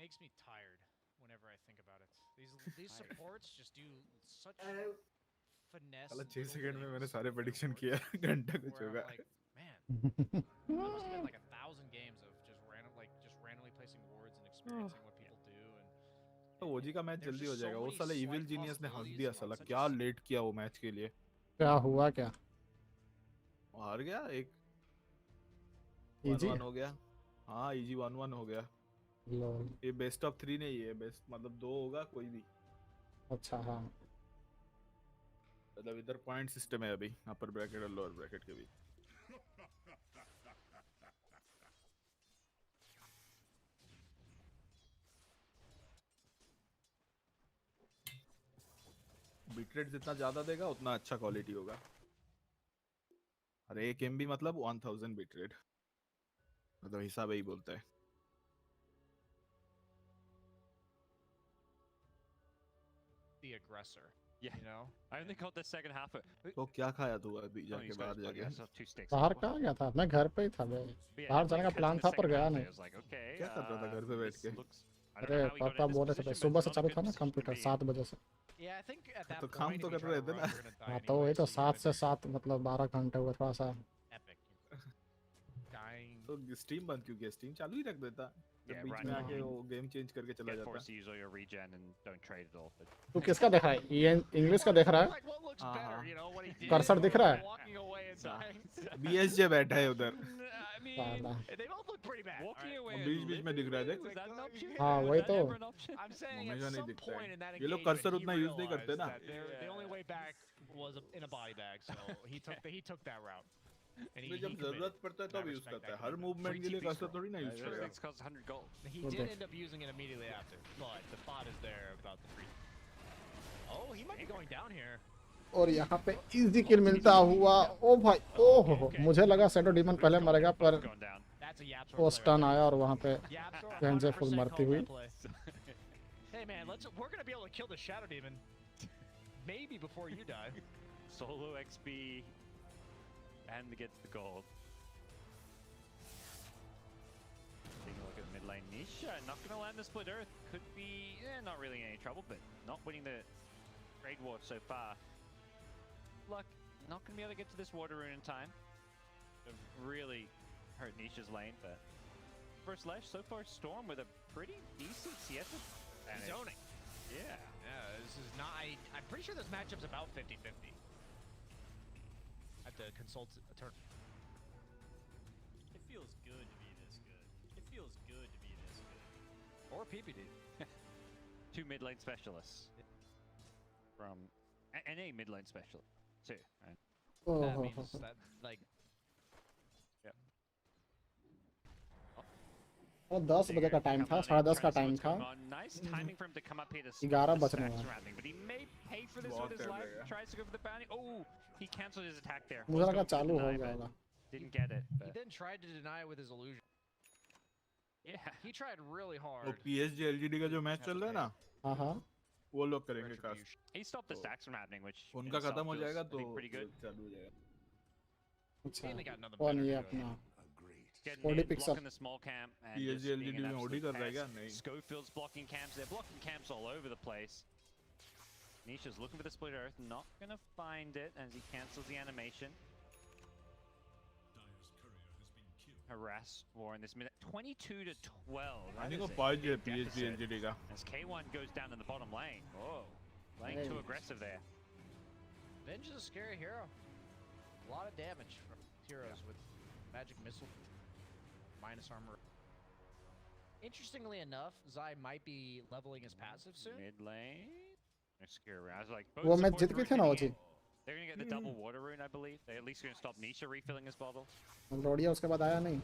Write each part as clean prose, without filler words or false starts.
makes me tired whenever I think about it. These supports just do such finesse. साला 6 little second में things मैंने सारे with their prediction work किया घंटा कुछ where I'm होगा like, man, there must have been like 1,000 games of just randomly placing wards and experiencing what people do. तो ओजी का मैच there's जल्दी हो just so जाएगा वो many साले इविल slight जीनियस ने हंस possibilities दिया and साला such क्या a लेट किया वो मैच के लिए क्या हुआ क्या वो हार गया एक इजी 1-1 हो गया हाँ इजी 1-1 हो गया लॉल ये बेस्ट ऑफ 3 नहीं है बेस्ट मतलब 2 होगा कोई भी अच्छा हाँ मतलब इधर पॉइंट सिस्टम है अभी अपर ब्रैकेट और लोअर ब्रैकेट के बीच बिटरेट जितना ज्यादा देगा उतना अच्छा क्वालिटी होगा अरे एक एमबी मतलब 1000 बिटरेट मतलब हिसाब यही बोलता है the aggressor. Yeah. You know? I only caught the second half of it. तो क्या खाया तू अभी Oh, जाके he's got बाहर his bloody जाके ass off 2 sticks. बाहर कहाँ गया था मैं घर पे ही था मैं But yeah, बाहर like, जाने का cut to प्लान the था पर second गया half, नहीं I was like, okay, क्या कर रहा था घर पे बैठ this के looks- I don't अरे know how he got पापा in this बोल रहे थे position, सुबह but से it's not चालू a था good ना position to computer be in. 7 बजे से Yeah, I think at that तो point, काम if तो you कर try to रहे थे run, ना you're gonna die हाँ तो वही anyway, तो so you 7 gotta से just 7 मतलब 12 घंटे हुआ थोड़ा सा epic. Dying. तो स्ट्रीम बंद क्यों किया स्ट्रीम चालू ही रख देता जब Yeah, बीच right. में आके वो गेम चेंज करके चला Get जाता forced to use all your regen and don't trade at all. But तू किसका देख रहा है ये इंग्लिश का देख रहा है Like, what looks हाँ, better, हाँ। you know, what he did cursor दिख or रहा है walking away and dying? बीएसजे बैठा है उधर I mean, साला they both look pretty bad. walking alright? away और and बीच-बीच में दिख रहा है living, देख was that an option? हाँ Was वही that तो ever an option? I'm saying at हमेशा नहीं some दिखता point है in that ये लोग engagement, कर्सर he उतना यूज नहीं करते realized ना that the only way back was in a body bag, so he took that route. And he जब committed. जरूरत पड़ता है And I तब यूज respect करता है that her commitment. Movement Free के लिए TP कर्सर scroll. थोड़ी ना यूज Those करेगा things cost 100 gold. He Okay. did end up using it immediately after, but the thought is there about the free. Oh, he might be going down here. और यहाँ पे easy किल मिलता हुआ ओ भाई ओह हो मुझे लगा सेटो डीमन पहले मरेगा पर Going down. That's a Yapsor वो play right स्टन there. आया और वहाँ पे Yapsor गंजे फुल 100% मरती called हुई that play. Hey man, we're gonna be able to kill the Shadow Demon. Maybe before you die. Solo XP and gets the gold. Taking a look at mid lane Nisha, not going to land the split earth. Could be not really in any trouble, but not winning the trade war so far. Luck, not going to be able to get to this water rune in time. Really hurt Nisha's lane, but first Slash so far Storm with a pretty decent Siesta. He's zoning. Yeah. Yeah, this is not. I'm pretty sure this matchup's about 50-50. I have to consult a turn. It feels good to be this good. It feels good to be this good. Or PPD. 2 mid lane specialists from and a mid lane specialist too. Right? Oh That हो means हो that, like, और 10 बजे का time था 10:30 का time था Nice timing for him to come up here to 11 the बजने stacks वाला surrounding, but he may pay for this बहुत with his कर life. देगा। Tries to go for the bounty. Oh, he cancelled his attack there. मुझे Was लगा going for the चालू हो deny, गया but होगा didn't get it. he But then tried to deny it with his illusion. yeah, He tried really वो hard. PSG LGD का जो match चल रहा है ना हाँ हाँ वो लोग करेंगे cast Retribution. he stopped the stacks from happening, which in उनका itself खत्म हो feels, जाएगा I तो think, pretty good. चालू हो जाएगा अच्छा Mainly got nothing कौन better ये to do. अपना Getting OD in, picks blocking up. the small camp, and PSG just being LGD an में OD absolute कर रहेगा? pest. नहीं। Schofield's blocking camps. They're blocking camps all over the place. Nisha's looking for the split earth, not gonna find it as he cancels the animation. Harass war in this minute. 22 to 12. That आने is को a 5 है big PSG deficit. LGD का As K1 goes down in the bottom lane. Whoa, playing too Hey. aggressive there. Venge is a scary hero. A lot of damage from heroes with magic missile, minus armor. Interestingly enough, Zai might be leveling his passive soon. Mid lane. They're secure around. I was like, both वो match support जीत गए rune थे ना getting वो जी in. They're gonna get the double water rune, I believe. They're at least gonna stop Nisha refilling his bottle. Lohia उसके बाद आया नहीं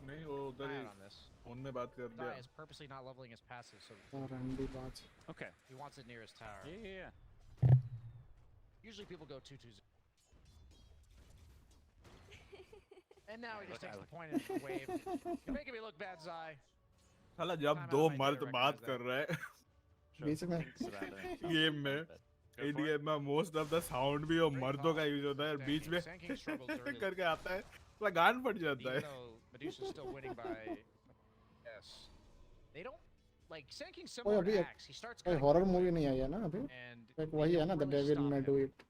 नहीं वो उधर Eye he out on this. Phone में बात कर Zai दिया is purposely not leveling his passive, so और रैंडी बाज Okay. he wants it near his tower. Yeah. Usually people go 2-2. And now he just takes the point in the wave. You're making me look bad, Zai. साला जब Time दो out, I मर्द didn't बात recognize कर रहे हैं बीच में Thinks about it. Game में But go for it. ADM में मोस्ट ऑफ द साउंड भी वो मर्दों का यूज होता है बीच में Sand King struggled early. करके आता है साला गान फट जाता Even है though Medusa's still winning by... Yes. They don't like Sanking कोई similar अभी to एक Axe. He starts कोई cutting हॉरर quickly, मूवी नहीं आई है ना अभी and एक they वही है don't ना the really devil stop may him do it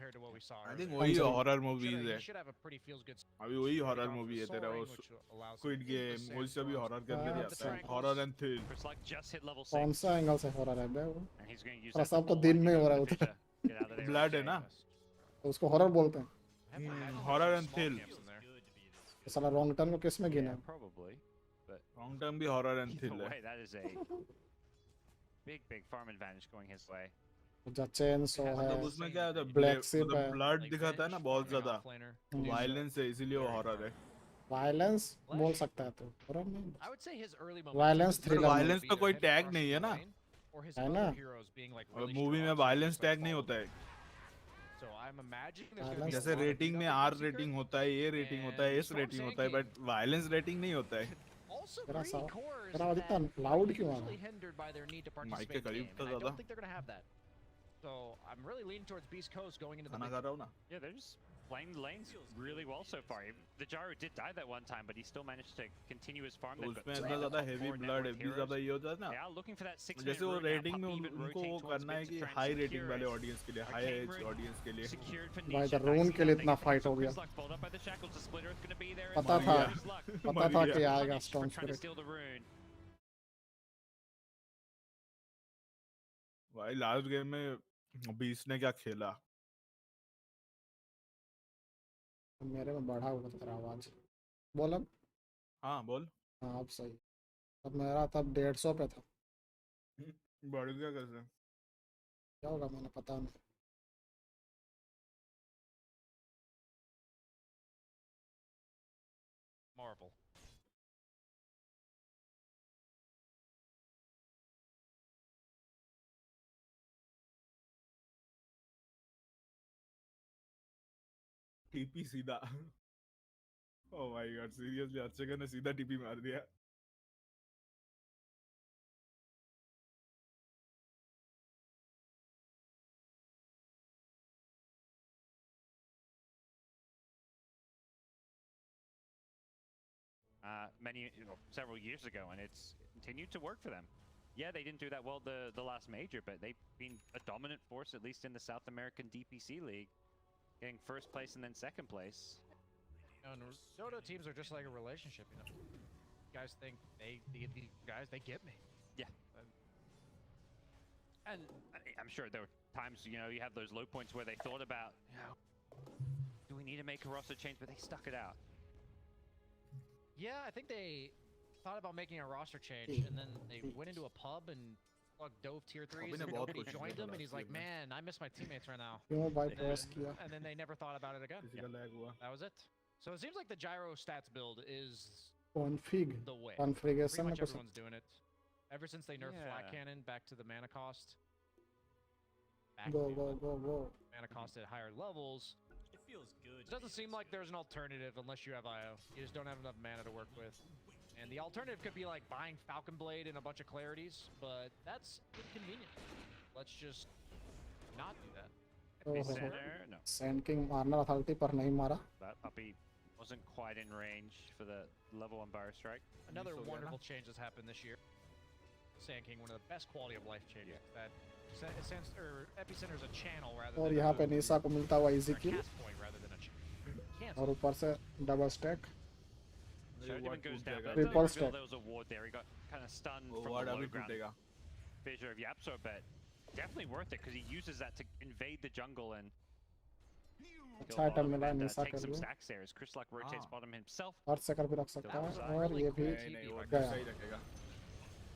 compared to what we saw I think earlier. वही Conjuring. हॉरर मूवीज He है should have a pretty feels good अभी वही getting horror off movie the है तेरा वो soaring, which allows him squid into the game वो सभी sandstorms. Horror के अंदर ही That's आता है right. Horror and thrill Chris Luck just hit level कौन 6. सा एंगल से हॉरर है बे वो And he's going to use और that सब तो full दिन में lightning हो रहा bolt है to Get out of there. Blood है ना तो उसको हॉरर बोलते हैं I have to imagine there's horror some and small thrill. camps in there. Good to be this तो साला रॉन्ग टर्न को किस में गिना Yeah, probably. But long term भी हॉरर एंड either थ्रिल है way, that is a big farm advantage going his way. जो chain सो है मतलब उसमें क्या है Black Sheep है। ब्लड Like दिखाता है ना Venge, बहुत farming ज्यादा offlaner, Hmm. Medusa. वायलेंस है इसीलिए वो Very हॉरर है वायलेंस बोल सकता है तो हॉरर नहीं I would say his early Violence momentum thriller would Violence be पे either कोई him tag crushing नहीं है the ना। lane, or his है other ना। heroes being like और really मूवी strong, में so he violence starts tag नहीं following होता them. है So I'm imagining there's gonna be Violence- a जैसे lot of रेटिंग beat में up आर with Seeker. रेटिंग होता है ए रेटिंग होता है And एस strong रेटिंग होता है Sanking. बट वायलेंस रेटिंग नहीं होता है Also, तेरा greedy सा- cores तेरा आवाज that इतना loud क्यों आ रहा usually है? hindered by their need to mic participate के in the करीब game, तो and I ज्यादा don't think they're gonna have that. So I'm really leaning towards Beast Coast going into the खाना big खा रहा हूँ ना Yeah, they're just playing the lanes really well so far. The gyro did die that one time, but he still managed to continue his farm. तो They've got उसमें two इतना of the ज्यादा top heavy four blood network heavy heroes. ज्यादा ये होता है They ना are looking for that 6 जैसे वो रेटिंग में उनको वो करना है कि हाई रेटिंग वाले ऑडियंस के लिए हाई Arcane एज Rune ऑडियंस के लिए secured for भाई, Nisha. the rune के लिए Dicey इतना nothing fight from हो गया। Chris Luck, followed up by the shackles. The splitter is going to be there. पता and था Chris Luck पता मर था गया। कि आएगा punished storm for trying to spirit steal the rune. भाई लास्ट गेम में 20 ने क्या खेला मेरे में बढ़ा हुआ तेरा आवाज बोल अब हाँ बोल हाँ अब सही अब मेरा तब 150 पे था बढ़ गया कैसे क्या होगा मैंने पता नहीं Marvel. टीपी सीधा ओह माय गॉड सीरियसली अच्छे ने सीधा टीपी मार दिया Several years ago, and it's continued to work for them. Yeah, they didn't do that well the last major, but they've been a dominant force, at least in the South American DPC League, getting first place and then second place. And Dota teams are just like a relationship, you know. Guys think these guys, they get me. Yeah. And I'm sure there were times, you know, you have those low points where they thought about, you know, do we need to make a roster change? But they stuck it out. Yeah, I think they thought about making a roster change, and then they went into a pub and dove tier 3s, ने and बहुत nobody कोशिश joined किया him, and he's like, last game man, I miss my teammates right now. क्यों भाई And, pause किया and then they never thought about it again. किसी का lag हुआ That was it. So it seems like the gyro stats build is config the way. Configuration Pretty में much कुछ everyone's doing it. Ever since they nerfed flat Yeah. cannon back to the mana cost. Go go go go Mana cost at higher levels. It feels good. It doesn't seem like there's an alternative unless you have IO. You just don't have enough mana to work with. And the alternative could be like buying Falcon Blade and a bunch of clarities, but that's inconvenient. Let's just not do that. Oh. Center, no. Sand king मारना था अल्टी पर नहीं मारा That puppy wasn't quite in range for the level 1 Bar Strike. Another so, yeah, wonderful change has happened this year. Sand King, one of the best quality of life changes. That Epicenter is a channel rather और than यहाँ पे निशा को मिलता हुआ or easy a kill cast point rather than a cancel. और ऊपर से double stack Showdown goes down, but it Triple doesn't reveal stack. there was a ward there. He got kind of stunned वो from ward the अभी low ground टूटेगा fissure of Yapso, but definitely worth it because he uses that to invade the jungle and kill अच्छा item bottom मिला है and Nisha take के some लिए stacks there as Chris Luck rotates Ah. bottom himself. और सेकर भी रख सकता That है was और really ये भी cool. नहीं वो गया सही रखेगा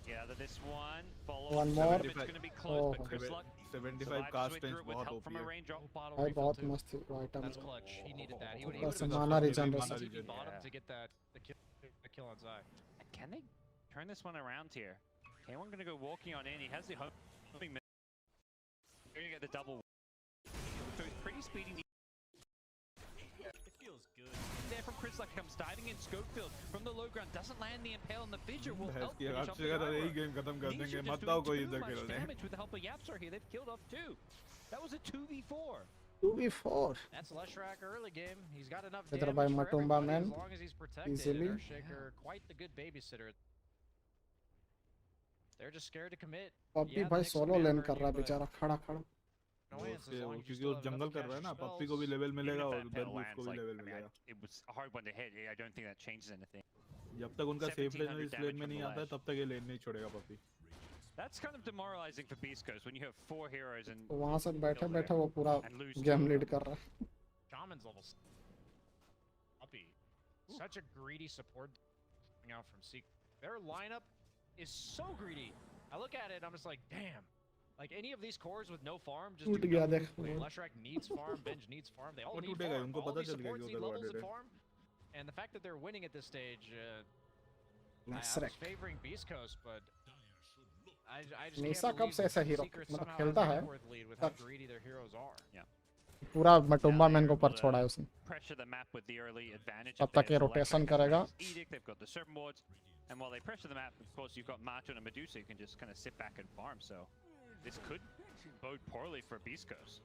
Get out of this one. Follow One up. more. It's going to be close, but Chris Oh. Luck 75 survives cast his way range through it with बहुत help ओपी from a है raindrop. Bottle भाई refill बहुत too. मस्त वो item That's clutch. He needed that. He would ऊपर have से been माना so regeneration good. TP bottom Yeah. to get that the kill on Zai. And can they turn this one around here? K1 going to go walking on in. He has the homing middle. You're going to get the double. So he's pretty speedy. It feels good. There from Chris Luck comes diving in Scopefield from the low ground. Doesn't land the impale and the fissure will भैंस help की finish off अच्छे the का यही Gyro. Game खत्म कर Nisha देंगे just मत doing आओ कोई too इधर much खेलने damage with the help of Yapsar here. They've killed off two. That was a 2v4. 2v4 That's Leshrac early game. He's got enough Idhar damage bhai for Matumba everybody man. as long as he's protected. Easily. And Earthshaker, quite the good babysitter. They're just scared to commit. Puppy Yeah, the भाई Knicks solo commit lane already, कर रहा है but बेचारा खड़ा खड़ा no answers as उसके long as you क्योंकि still वो have enough जंगल to कर catch रहा है your ना पप्पी को भी spells. लेवल Even मिलेगा if और that उधर pedal भी lands, उसको भी like, लेवल I mean, मिलेगा it was a hard one to hit. I don't think that changes anything. जब तक उनका सेफ रेंज 1700 इस लेन damage में from नहीं the आता है lash. तब तक ये लेन नहीं छोड़ेगा पप्पी That's kind of demoralizing for Beast Coast when you have 4 heroes and तो वहां से बैठे Kill बैठे there. वो पूरा and lose game 2 of lead them. कर रहा है Shaman's level. Puppy. Such a greedy support coming out from Seek. Their lineup is so greedy. I look at it, I'm just like, damn. Like any of these cores with no farm, just टूट do गया nothing. देख Like Leshrac needs farm, Benj needs farm. They all वो need टूटेगा farm. उनको All पता these चल गया कि supports need उधर levels वार्डेड of है farm. And the fact that they're winning at this stage, I was Leshrac favoring Beast Coast, but I just Nisa can't कब से believe ऐसा that हीरो Secret मतलब somehow खेलता has है a worth lead with how पर greedy their heroes are. पूरा मटुम्बा Now man they're को ऊपर able to छोड़ा है उसने pressure the map with the early advantage. तब of तक ये theirs. The रोटेशन Leshrac करेगा has Edict, they've got the Serpent Wards, and while they pressure the map, of course, you've got Martin and Medusa, you can just kind of sit back and farm, so this could bode poorly for Beast Coast.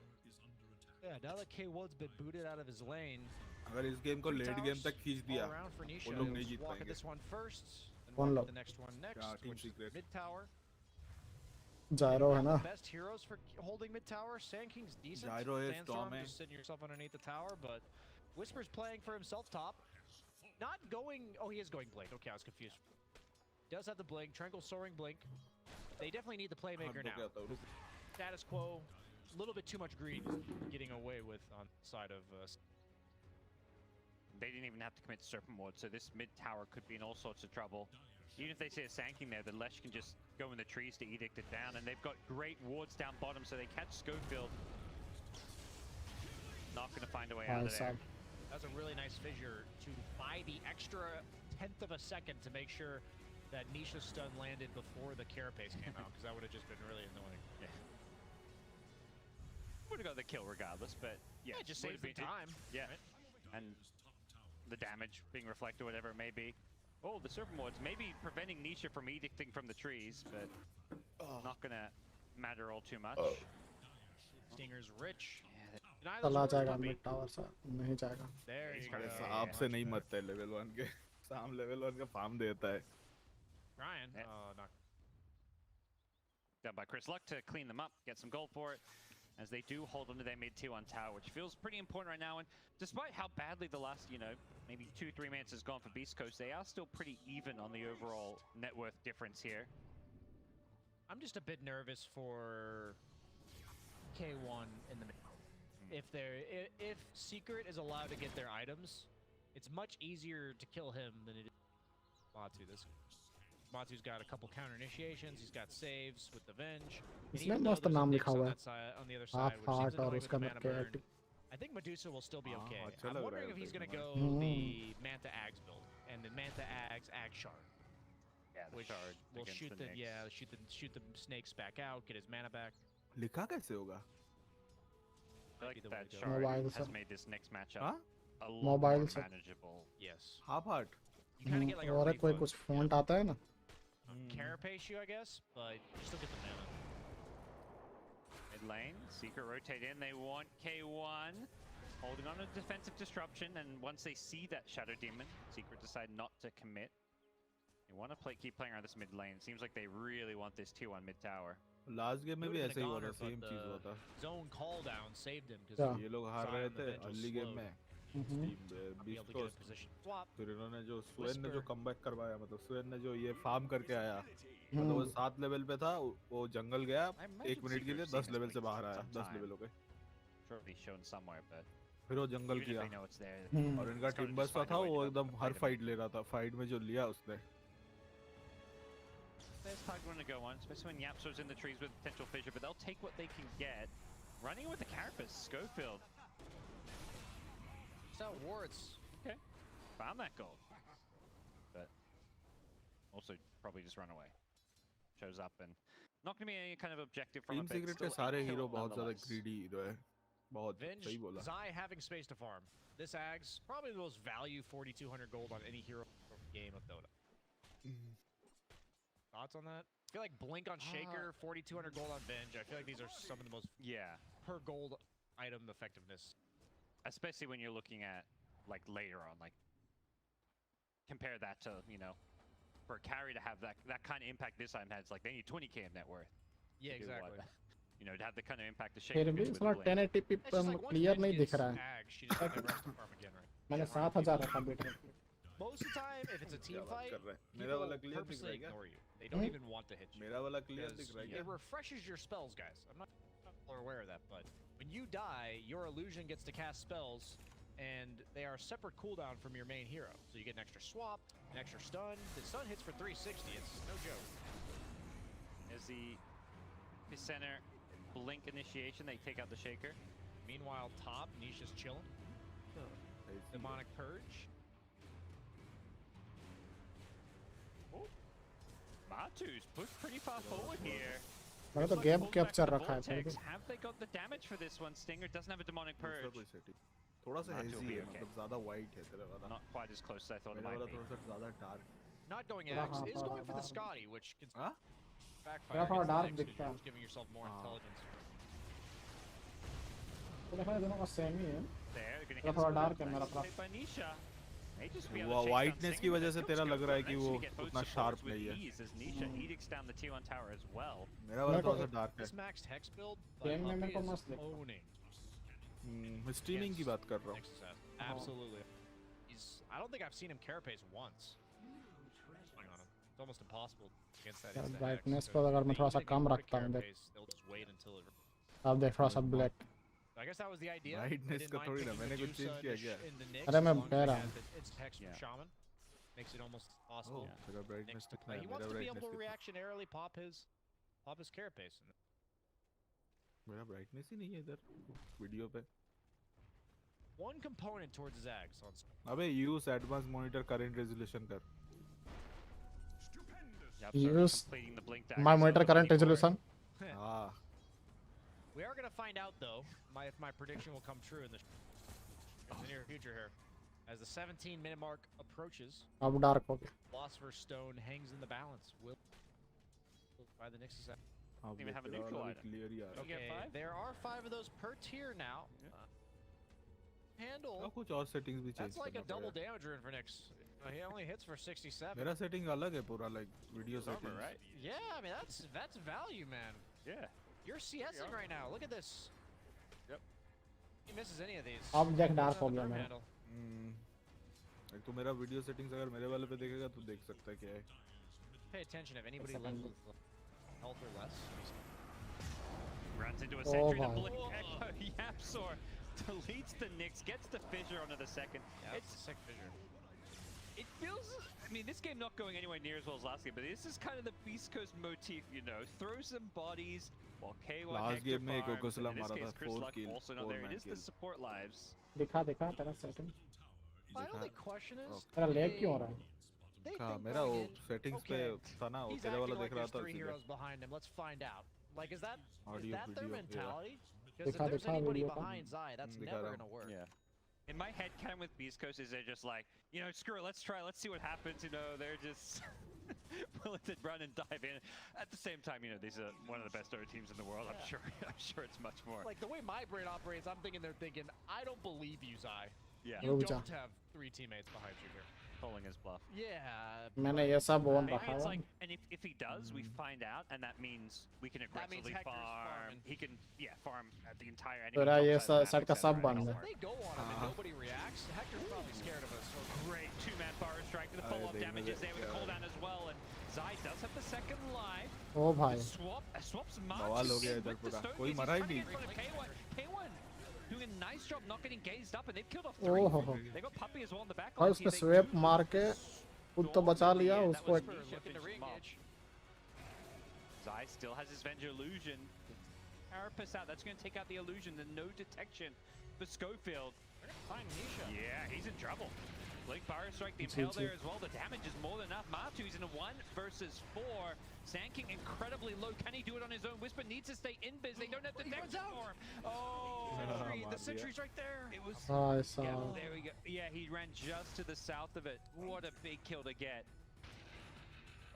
Yeah, now that K1's been booted out of his lane, अगर इस game को late game तक खींच all दिया around for Nisha. वो लोग नहीं Just Jeet walk at पाएंगे this one first, and One walk low. at the next one next, Yeah, Team which is Secret. mid tower. जायरो है ना The best heroes for holding mid tower. Sand King's decent. Gyro is Sandstorm Storm just sitting yourself underneath the tower, but Whisper's playing for himself top. Not going. Oh, he is going blink. Okay, I was confused. Does have the blink. Triangle soaring blink. They definitely need the playmaker हाथ धो के now. आता हूँ Status quo. A little bit too much greed getting away with on the side of. They didn't even have to commit Serpent Ward, so this mid tower could be in all sorts of trouble. Even if they see a Sanking there, the Lesh can just go in the trees to edict it down, and they've got great wards down bottom, so they catch Schofield. Not going to find a way out भाई of there. साहब That's a really nice fissure to buy the extra tenth of a second to make sure that Nisha's stun landed before the carapace came out, because that would have just been really annoying. Yeah. Would have got the kill regardless, but yeah, Yeah, just would've saves the been- time. Yeah, and the damage being reflected, whatever it may be. Oh, the Serpent Wards maybe preventing Nisha from edicting from the trees, but not gonna matter all too much. Stinger's rich. Yeah, Denial is चला worth जाएगा puppy. Mid tower से नहीं जाएगा There you अरे go. सांप से नहीं मरते लेवल 1 के सांप लेवल 1 का फार्म देता है Ryan. Yeah. Not. done by Chris Luck to clean them up, get some gold for it, as they do hold onto their mid tier 1 tower, which feels pretty important right now. And despite how badly the last, maybe 2-3 minutes has gone for Beast Coast, they are still pretty even on the overall net worth difference here. I'm just a bit nervous for K1 in the middle. If Secret is allowed to get their items, it's much easier to kill him than it is Matu. Matu's got a couple counter initiations. He's got saves with the Venge. And इसमें even though मस्त there's a नाम Nyx लिखा on हुआ है that side, on the other half side, which seems heart और annoying with उसके the अंदर mana burn, KIT I think Medusa will still be हाँ, okay. अच्छा I'm लग रहा wondering है if he's देखने gonna में। go the Manta Ags build and the Manta Ags Ag Shard, Yeah, the which shard will against shoot the Nyx. shoot the snakes back out, get his mana back. लिखा कैसे होगा I Might be like the way that to go. shard Mobile has से made this next matchup हाँ a lot Mobile more से manageable. Yes. Half heart You kind of get like a और कोई refund. कुछ font आता है ना Carapace you, I guess, but you still get the mana. Mid lane, Secret rotate in, they want K1. Holding on to defensive disruption, and once they see that Shadow Demon, Secret decide not to commit. They want to keep playing around this mid lane. It seems like they really want this 2-1 mid tower. Last game में It भी would've ऐसा been he a हुआ था goner, same but चीज हुआ था Zone call down saved him Yeah. because ये लोग हार Zion रहे on the थे bench was early game slowed. में not be able Beast to get a Coast position swap. फिर इन्होंने जो सुएन ने जो Whisper. कमबैक करवाया मतलब सुएन ने जो ये फार्म करके आया मतलब वो 7 लेवल पे था वो जंगल गया I imagine 1 मिनट के लिए Secret's seen 10 this लेवल से blink बाहर for आया some 10 time. लेवल हो गए Sure, he's shown somewhere, but फिर वो जंगल even if किया they know it's there, और इनका It's gotta टीम just बस find a था way वो to एकदम हर fight him. फाइट ले रहा था फाइट में जो लिया उसने there's Tide going to go on, especially when Yapso's in the trees with potential fissure, but they'll take what they can get. Running with the Carapace, Schofield. Just out wards. Okay, found that gold. But also probably just run away. Shows up and not going to be any kind of objective from team a pick. Secret के Still सारे 8 hero kill बहुत ज्यादा nonetheless. Greedy hero है बहुत Venge, सही बोला Zai having space to farm. This Ags, probably the most value 4,200 gold on any hero game of Dota. Thoughts on that? I feel like Blink on Shaker, 4,200 gold on Venge. I feel like these are some of the most Yeah, per gold item effectiveness. especially when you're looking at like later on, like compare that to for a carry to have that kind of impact this time has, like, they need 20k net worth. Yeah, to do what? exactly. You know, to have the kind of impact to shake फिर the भी with the थोड़ा blink. 1080p It's just like once clear Mitch नहीं दिख gets रहा है. ag, she doesn't never has to farm again, right? मैंने 7000 रखा बेटा. Most of the time, if it's a team क्या बात fight, कर रहा है? मेरा वाला people clear दिख purposely रहा है क्या? ignore you. They don't even want to hit you. मेरा वाला clear Because दिख रहा है it क्या? refreshes your spells, guys. I'm not aware of that, but when you die, your illusion gets to cast spells, and they are a separate cooldown from your main hero. So you get an extra swap, an extra stun. The stun hits for 360. It's no joke. As the center blink initiation, they take out the shaker. Meanwhile, top, Nisha's chilling. Demonic Purge. Matu's pushed pretty far forward here. मैंने तो Looks like game pulls back capture the रखा है फिर भी. vortex. Have they got the damage for this one? Stinger doesn't have a demonic दूसरा purge. कोई setting. थोड़ा सा Not hazy to है, be okay. मतलब ज़्यादा white है तेरा वाला. Not quite as close as I thought it मेरा might वाला be. थोड़ा सा ज़्यादा dark. Not going हाँ, Axe, हाँ, is going for the हाँ. Scotty, which can हाँ? backfire थोड़ा against the dark Nyx, 'cause दिखता you're है. just giving yourself more हाँ. intelligence. तो देखा ये दोनों का सेम ही है. There, they're gonna थोड़ा hit थोड़ा the dark split. है मेरा Nice प्राप्त. hit by Nisha. May just be able to वो shake down whiteness Stinger, की but वजह they से still तेरा go लग for रहा है it. कि Eventually वो get both उतना supports sharp with नहीं है. ease as Nisha edicts down the tier 1 tower as well. मेरा वाला मेरे थोड़ा को सा dark है. This maxed Hex build, Game में Puppy मेरे को is मस्त लगता है. owning. Streaming की बात कर रहा हूँ. Nyx assassin. Absolutely. I don't think I've seen him carapace once. Hang on him. It's almost impossible against that. insta brightness Hex, को अगर मैं they थोड़ा सा usually कम go for रखता हूँ, देख. carapace, they'll just wait until it. अब देख थोड़ा सा black. I guess that was the idea. Brightness They didn't का mind थोड़ी ना, picking मैंने कुछ Medusa change किया into क्या? into Nyx अरे as मैं long as कह they रहा have हूँ. the instant hex from Yeah. Shaman. Makes it almost possible. तेरा for brightness Nyx to कितना play. है? He मेरा wants to be able brightness to कितना? reactionarily pop his carapace. मेरा brightness ही नहीं है इधर वीडियो पे. One component towards his ags on अबे use advanced monitor current resolution कर. Yep, Use completing the blink My monitor current resolution. हाँ. We are gonna find out though, if my prediction will come true in the near future here. As the 17-minute mark approaches, अब dark हो गया. Philosopher's Stone hangs in the balance. Will by the Nyx assassin. हाँ, even have a तेरा neutral वाला भी item. clear ही आ रहा है. You get Okay, 5? there are 5 of those per tier now. Handle. हाँ, कुछ और settings भी change That's like a करना double पड़ेगा. damage rune for Nyx. He only hits for 67. मेरा setting अलग है पूरा, like video settings. right? Yeah, I mean that's value, man. Yeah. You're CSing right now. Look at this. Yep. He misses any of these. अब देख dark Goes हो on the गया therm मेरा. handle. एक तो मेरा video settings अगर मेरे वाले पे देखेगा तो देख सकता है क्या है. Pay attention if anybody second. left with health or less. Runs into a sentry. The my. blink echo. Yapsor deletes the Nyx, gets the fissure onto the second. Yeah, It's it's a sick fissure. It feels, I mean, this game not going anywhere near as well as last game, but this is kind of the Beast Coast motif, you know. Throw some bodies while K1 Last Hector game में एक farms, Okosala and in this मारा case, था, Chris 4 Luck kill, also not 4 there. It man is the kill. support lives. दिखा दिखा तेरा setting. My देखा? only question is, तेरा lag क्यों हो रहा है? they हाँ, think मेरा वो going in, settings okay, पे था ना, वो he's तेरे acting वाला like देख रहा there's था 3 इसीलिए. heroes behind him. Let's find out. Like, is that Audio, their video, yeah. mentality? Because if दिखा there's दिखा anybody video का. behind Zai, that's दिखा never रहा gonna work. Yeah. In my head canon with Beast Coast is they're just like, you know, screw it, let's try, let's see what happens, you know, they're just willing to run and dive in. At the same time, you know, these are one of the best Dota teams in the world. Yeah. I'm sure it's much more. Like the way my brain operates, I'm thinking they're thinking, I don't believe you, Zai. Yeah, You रुक जा. don't have 3 teammates behind you here. calling his bluff. Yeah. मैंने ये सब on Maybe रखा it's हुआ. like, and if he does, we find out, and that means we can That means aggressively Hector's farm. farming. He can, farm at the entire enemy. तेरा ये topside set का map, सब etc. बंद है. If they go on him and nobody reacts, Hector's probably scared of us. So Great two-man fire strike. The follow-up they damage know is that, there with the yeah. cooldown as well, and Zai does have the second life. ओ भाई. Swaps बवाल हो गया इधर पूरा. कोई मरा ही नहीं. K1 doing a nice job not getting gazed up, and they've killed off Oh, 3. ho, ho. They got Puppy as well in the back और line. उसने स्वेप मार के खुद तो बचा लिया Yeah, that उसको. was एक Nisha looking to finishes him off. re-engage. Zai still has his Venger illusion. Carapace out. That's going to take out the illusion. The no detection for Schofield. find Nisha. Yeah, he's in trouble. Blink Fire Strike, the Impale GG. there as well. The damage is more than enough. Matu's in a 1 versus 4. Sandking incredibly low. Can he do it on his own? Whisper needs to stay in biz. They don't have detection for him. Oh, Sentry, मार the दिया. sentry's right there. it was. भाई Yeah, साहब. there we go. Yeah, he ran just to the south of it. What a big kill to get.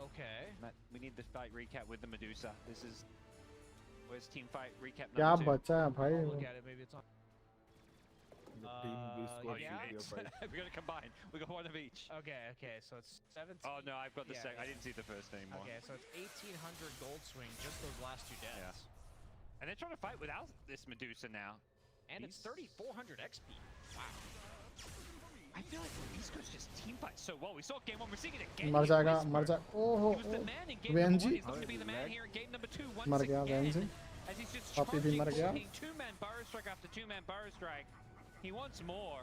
Okay. Matt, we need the fight recap with the Medusa. This is where's team fight recap क्या number 2. बचा है भाई? I'll look at it. Maybe it's on. Team Beast Oh, Squad yeah? CPO 5. We gotta combine. We got one of each. Okay, so it's 17. Oh no, I've got the Yeah, second. I didn't see the first anymore. Okay, so it's 1800 gold swing, just those last two deaths. Yeah. And they're trying to fight without this Medusa now. And it's 3400 XP. Wow. I feel like East Coast just team fights so well. We saw game one, we're seeing it again. मर here, जाएगा Whisper. मर जा ओहो He was the man in game वेन number one. जी He's looking to be the man here in game number two once मर गया वेन जी again. As he's just Puppy भी charging मर गया forward, hitting two-man burrow strike after two-man burrow strike. He wants more.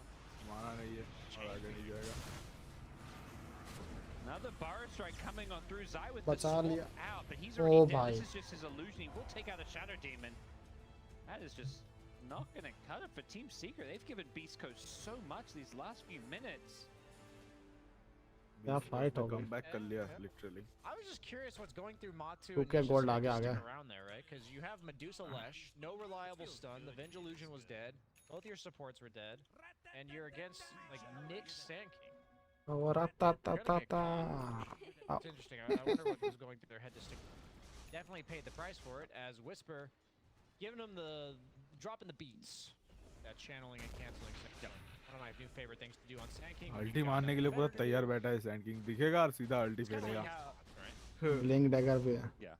माना नहीं है और आगे नहीं जाएगा. Another burrow strike coming on through Zai with the बचा swap लिया. out, but he's oh already dead. भाई. This is just his illusion. He will take out a Shadow Demon. That is just not going to cut it for Team Secret. They've given Beast Coast so much these last few minutes. क्या fight हो गई. Comeback कर लिया literally. I was just curious what's going through Matu. तू and क्या Nisha's gold head आगे to uh stick गया. around there, right? Because you have Medusa Lesh, no reliable stun. The Venge Illusion was dead. Both your supports were dead, and you're against like Nyx Sand King. और ता ता ता ता. It's interesting. I wonder what was going through their head to stick. Definitely paid the price for it as Whisper, giving them the drop in the beats, that channeling and canceling. One of my new favorite things to do on Sand King. अल्टी मारने के लिए पूरा तैयार बैठा है sand king. दिखेगा और सीधा अल्टी फेरेगा. ब्लिंक डैगर भी है. Yeah.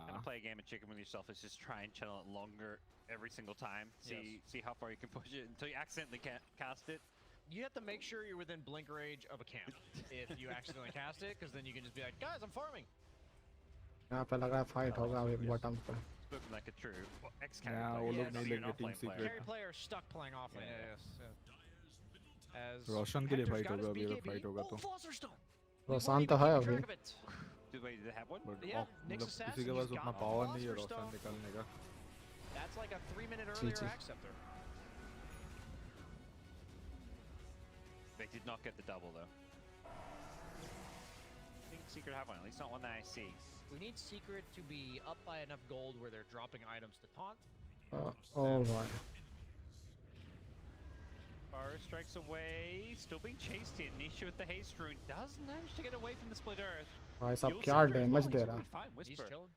Gonna play a game of chicken with yourself is just try and channel it longer every single time. See how far you can push it until you accidentally cast it. You have to make sure you're within blink range of a camp if you accidentally cast it, because then you can just be like, guys, I'm farming. यहाँ पे लगा fight होगा एक bottom पे. Spoken like a true ex Yeah, carry वो player. लोग नहीं You're लेंगे not Team playing player. Secret. Carry player stuck playing offlane. Yeah. Yes. As रोशन के लिए Hector's फाइट got his होगा अभी अगर BKB. फाइट होगा तो. Oh, Philosopher Stone. रोसान तो है Keep अभी. track of it. Wait, do they have one? But Yeah, मतलब Nyx किसी Assassin, के पास he's उतना got पावर नहीं है Philosopher's रोशन Stone. निकालने का. That's like a 3-minute Chi, earlier chi. acceptor. They did not get the double though. I think Secret have one, at least not one that I see. We need Secret to be up by enough gold where they're dropping items to taunt. ओ भाई. Burrow strikes away, still being chased here. Nisha with the haste rune does manage to get away from the split earth. भाई साहब You'll क्या see Secret damage as दे well, रहा. he's fine, He's Whisper. chilling.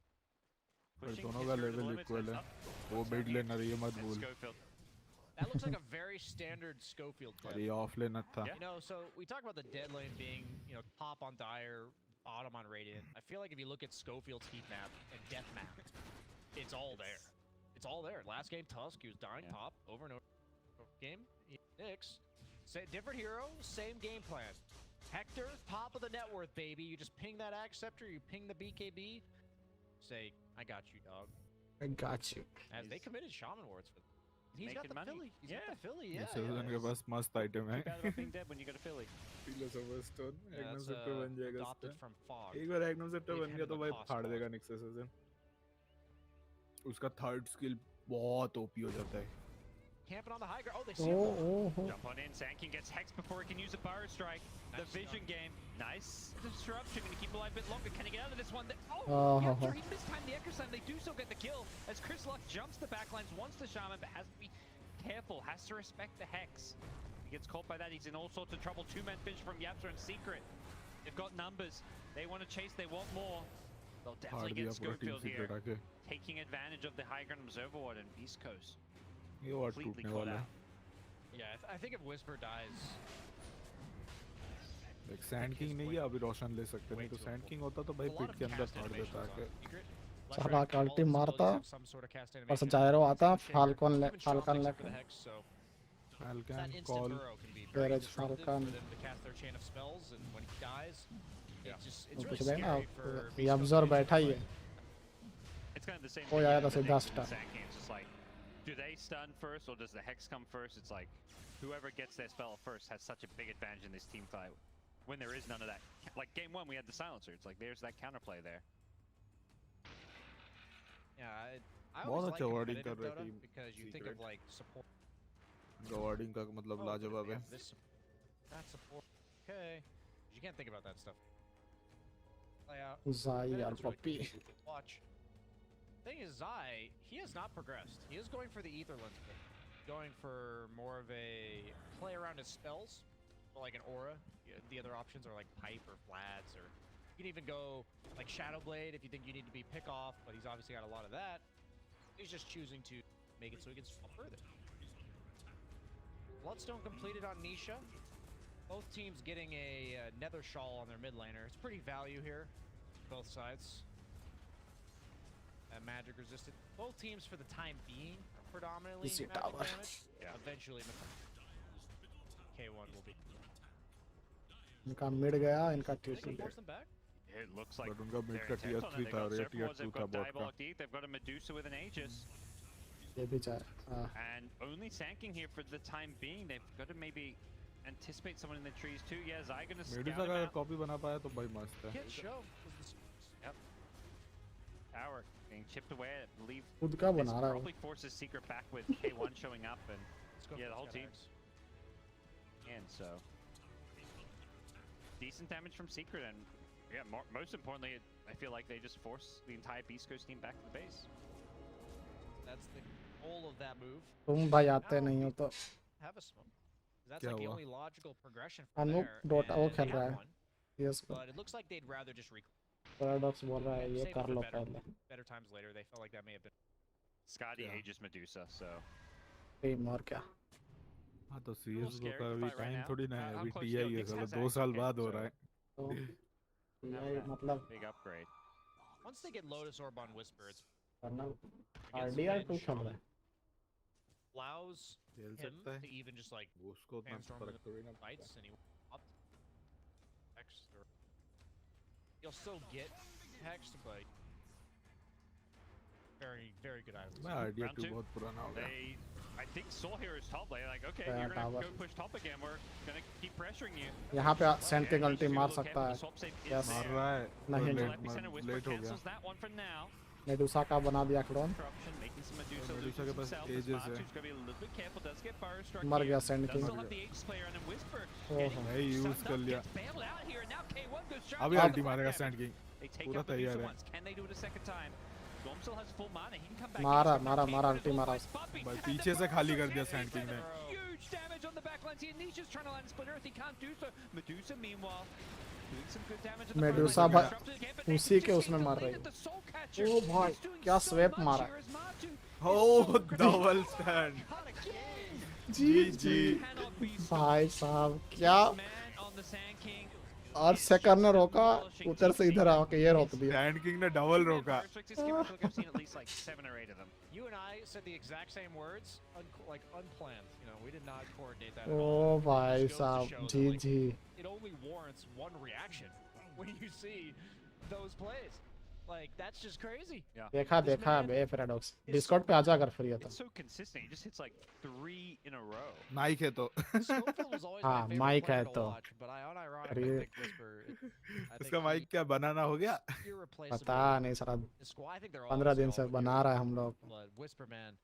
पर Pushing दोनों his का hero to the level limits, equal goes है. up. वो mid learner ये मत And भूल. Schofield. That looks like a very standard Schofield clip. और ये ऑफ लेनर था. Yeah. You know, so we talk about the dead lane being, you know, top on Dire, bottom on Radiant. I feel like if you look at Schofield's heat map and death map, it's all there. It's all there. Last game, Tusk, he was dying top over and over. Game, Nyx, different hero, same game plan. Hector, top of the net worth, baby. You just ping that Axe Scepter, you ping the BKB, say, I got you, dog. I got you. As they committed Shaman Wards for them. He's He's got making the money. Philly. He's Yeah. got the Philly, yeah. Citizen के पास मस्त item है. Too bad about being dead when you go to Philly. Philosopher stone Yeah, एग्नम that's, sceptre बन जाएगा adopted इसका. from Fog. एक बार एग्नम sceptre They've बन गया had तो the भाई cost फाड़ for देगा it. Nexus season. उसका थर्ड स्किल बहुत ओपी हो जाता है. Camping on the high ground. Oh, they see O him. O Jump on in, Sankin gets Hex before he can use a Burrow Strike. The Nice vision stun. game. Nice disruption, gonna keep him alive a bit longer. Can he get out of this one? Oh, Oh, yeah, ho, sure, ho. he mistimed the Echo Slam. They do still get the kill. As Chris Luck jumps the backlines, wants the Shaman, but has to be careful, has to respect the Hex. He gets caught by that, he's in all sorts of trouble. Two-man finish from Yapster and Secret. They've got numbers. They want to chase, they want more. They'll फाड़ definitely दिया get पूरा team Schofield here, secret आके. taking advantage of the high ground Observer Ward and Beast Coast. ये वाट Completely टूटने caught वाला out. है. Yeah, I think if Whisper dies, एक sand king नहीं है अभी रोशन ले सकते. नहीं तो सैंड किंग होता तो भाई a lot पिट of के अंदर cast फाड़ animations देता on है. Secret. चला Left, के right, ulti all his मारता. abilities have some sort of cast पर animation. जायरो आता. Shaker, falcon even Shaman falcon makes up for the लेके. Hex, so that Falcon instant call. burrow can be very Garage disruptive Falcon. for them to cast their chain of spells, and when he dies, it's just it's वो really कुछ देना. scary for ये Beast Coast observe to बैठा ही है. It's kind of the same Oh, thing. yeah, yeah, that's with a Nyx dust and stun. Sankin. It's just like, do they stun first or does the Hex come first? It's like, whoever gets their spell first has such a big advantage in this team fight. When there is none of that. Like game one, we had the silencer. It's like, there's that counterplay there. Yeah, I बहुत always like अच्छा wording competitive कर रहे Dota team because you think of Secret. like support. गवार्डिंग का मतलब Oh, लाजवाब we है. have this support, that support. Okay, you can't think about that stuff. Play out. Zai Yeah, यार it's really Puppy. cool to watch. Thing is, Zai, he has not progressed. He is going for the Ether Lens pick. Going for more of a play around his spells, like an aura. Yeah, the other options are like Pipe or Flats, or you can even go like Shadow Blade if you think you need to be pick off, but he's obviously got a lot of that. He's just choosing to make it so he can swap further. Bloodstone completed on Nisha. Both teams getting a nether shawl on their mid laner. It's pretty value here, both sides. Magic resisted. Both teams for the time being predominantly Easy magic tower. damage. Yeah. Eventually, K1 will be. इनका mid गया इनका They TT can force them back. It looks like But उनका mid they're का intent tier on it. 3 They've था got और ये tier Surfboards, 2 they've था got bot का. Diabolic Deep, they've got a Medusa with an Aegis. ये भी चाहे हाँ And only Sanking here for the time being. They've got to maybe anticipate someone in the trees too. Yeah, Zai gonna scout Medusa him का out. Copy बना पाया तो भाई मस्त है. Can't show. Tower being chipped away. I believe खुद का this बना रहा है वो. probably forces Secret back with K1 showing up and Let's go yeah, for the whole this team's in. So decent damage from Secret and yeah, most importantly, I feel like they just force the entire Beast Coast team back to the base. That's the goal of that move. तुम भाई आते नहीं हो तो Have a smoke. That's क्या like the हुआ? only logical progression from Anup there. Dota वो and खेल they रहा have है one, यस को but it looks like they'd rather just recall. Paradox बोल रहा है ये Save it कर for लो better, पहले better times later. They felt like that may have been. Skadi Yeah. Aegis Medusa, so team और क्या. हाँ तो little CS scary का to अभी fight right टाइम now. थोड़ी ना है How अभी close TI to है Nix साला has 2 साल actually बाद हो hit, रहा है. तो Have ये that मतलब big upgrade. Once they get Lotus Orb on Whisper, it करना against आरडीआर Finn, 2 खेल रहा है. allows खेल him सकता है. to even just like वो उसको उतना Sandstorm फर्क थोड़ी ना fights and he up Hex or you'll still get Hexed, but very good items. मैं RDR Round 2 two. बहुत पुराना हो गया. They, I think Soul here is top lane. Like, okay, Yeah, you're gonna tower. go push top again. We're gonna keep pressuring you. यहाँ पे Saint Okay, king अल्टी Nisha मार will सकता careful, है. the swap save is Yes. मार there. रहा है. नहीं, तो नहीं. Epicenter Whisper लेट हो गया. cancels that one for now. Medusa का बना दिया clone. Corruption making some Medusa lose Medusa के पास himself. Aegis Smart है. who's gonna be a little bit careful. Does get burrow struck मर here. गया Sand Does King. still have the Aegis player and then Whisper. ओहो. getting भाई use sucked कर up, लिया. gets bailed out here, and now K1 goes straight अभी to the अल्टी front मारेगा damage. Sand king. They take पूरा out Medusa तैयार है. once. Can they do it a second time? Storm still has full mana. He can come back. मारा in. मारा K1 मारा is अल्टी all मारा. by Puppy. भाई And the पीछे से burrow खाली कर struck दिया here. सैंड किंग ने. Huge damage on the backline. See, Nisha's trying to land Split Earth. He can't do so. Medusa, meanwhile, doing some good damage. on the Medusa front line. भाई Disrupted again, but उसी Nexus के just उसमें getting मार delayed रही at है. the Soul Catcher. ओ भाई He's doing क्या so swap much मारा. here as Matu Oh, double stand. cut again. जी Cannot be भाई stopped. साहब क्या. This man on the Sand King. और सेकंड ने रोका उधर से इधर आके ये रोक दिया. सैंड किंग ने डबल रोका. I've seen at least like 7 or 8 of them. You and I said the exact same words, like unplanned. You know, we did not coordinate that at O all. भाई Just goes to साहब show that, ji like, ji. It only warrants one reaction when you see those plays. Like that's just crazy. देखा देखा बे paradox. Discord पे आजा अगर free है तो. It's so consistent. He just hits like 3 in a row. Naik है तो. Schofield was always my हाँ, favorite माइक player है to तो. watch, but I unironically अरे. think Whisper. I think इसका माइक क्या बनाना हो गया? irreplaceable. पता नहीं सारा The squad, I think they're all 15 दिन से all बना रहा है हम लोग. But Whisper, man,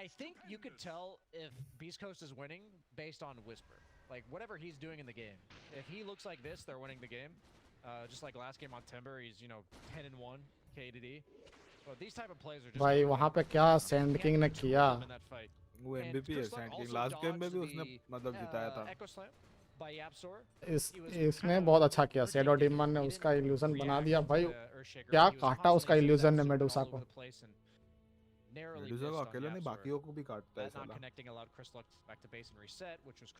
I think you could tell if Beast Coast is winning based on Whisper. Like whatever he's doing in the game. If he looks like this, they're winning the game. Just like last game on Timber, he's 10-1 KDD. But these type of plays are just. भाई वहाँ पे क्या send You king can't ने control किया. them in that fight. वो And MVP है Chris Luck sand king. also last game में भी dodged उसने the, मतलब जिताया था. Echo Slam by Yapsor. इस इसने बहुत अच्छा किया. शेडो डिमन ने उसका इल्यूजन बना दिया भाई. क्या काटा उसका इल्यूजन ने मेडुसा को. मेडुसा को अकेले नहीं बाकियों को भी काटता है That not साला. connecting allowed Chris Luck back to base and reset, which was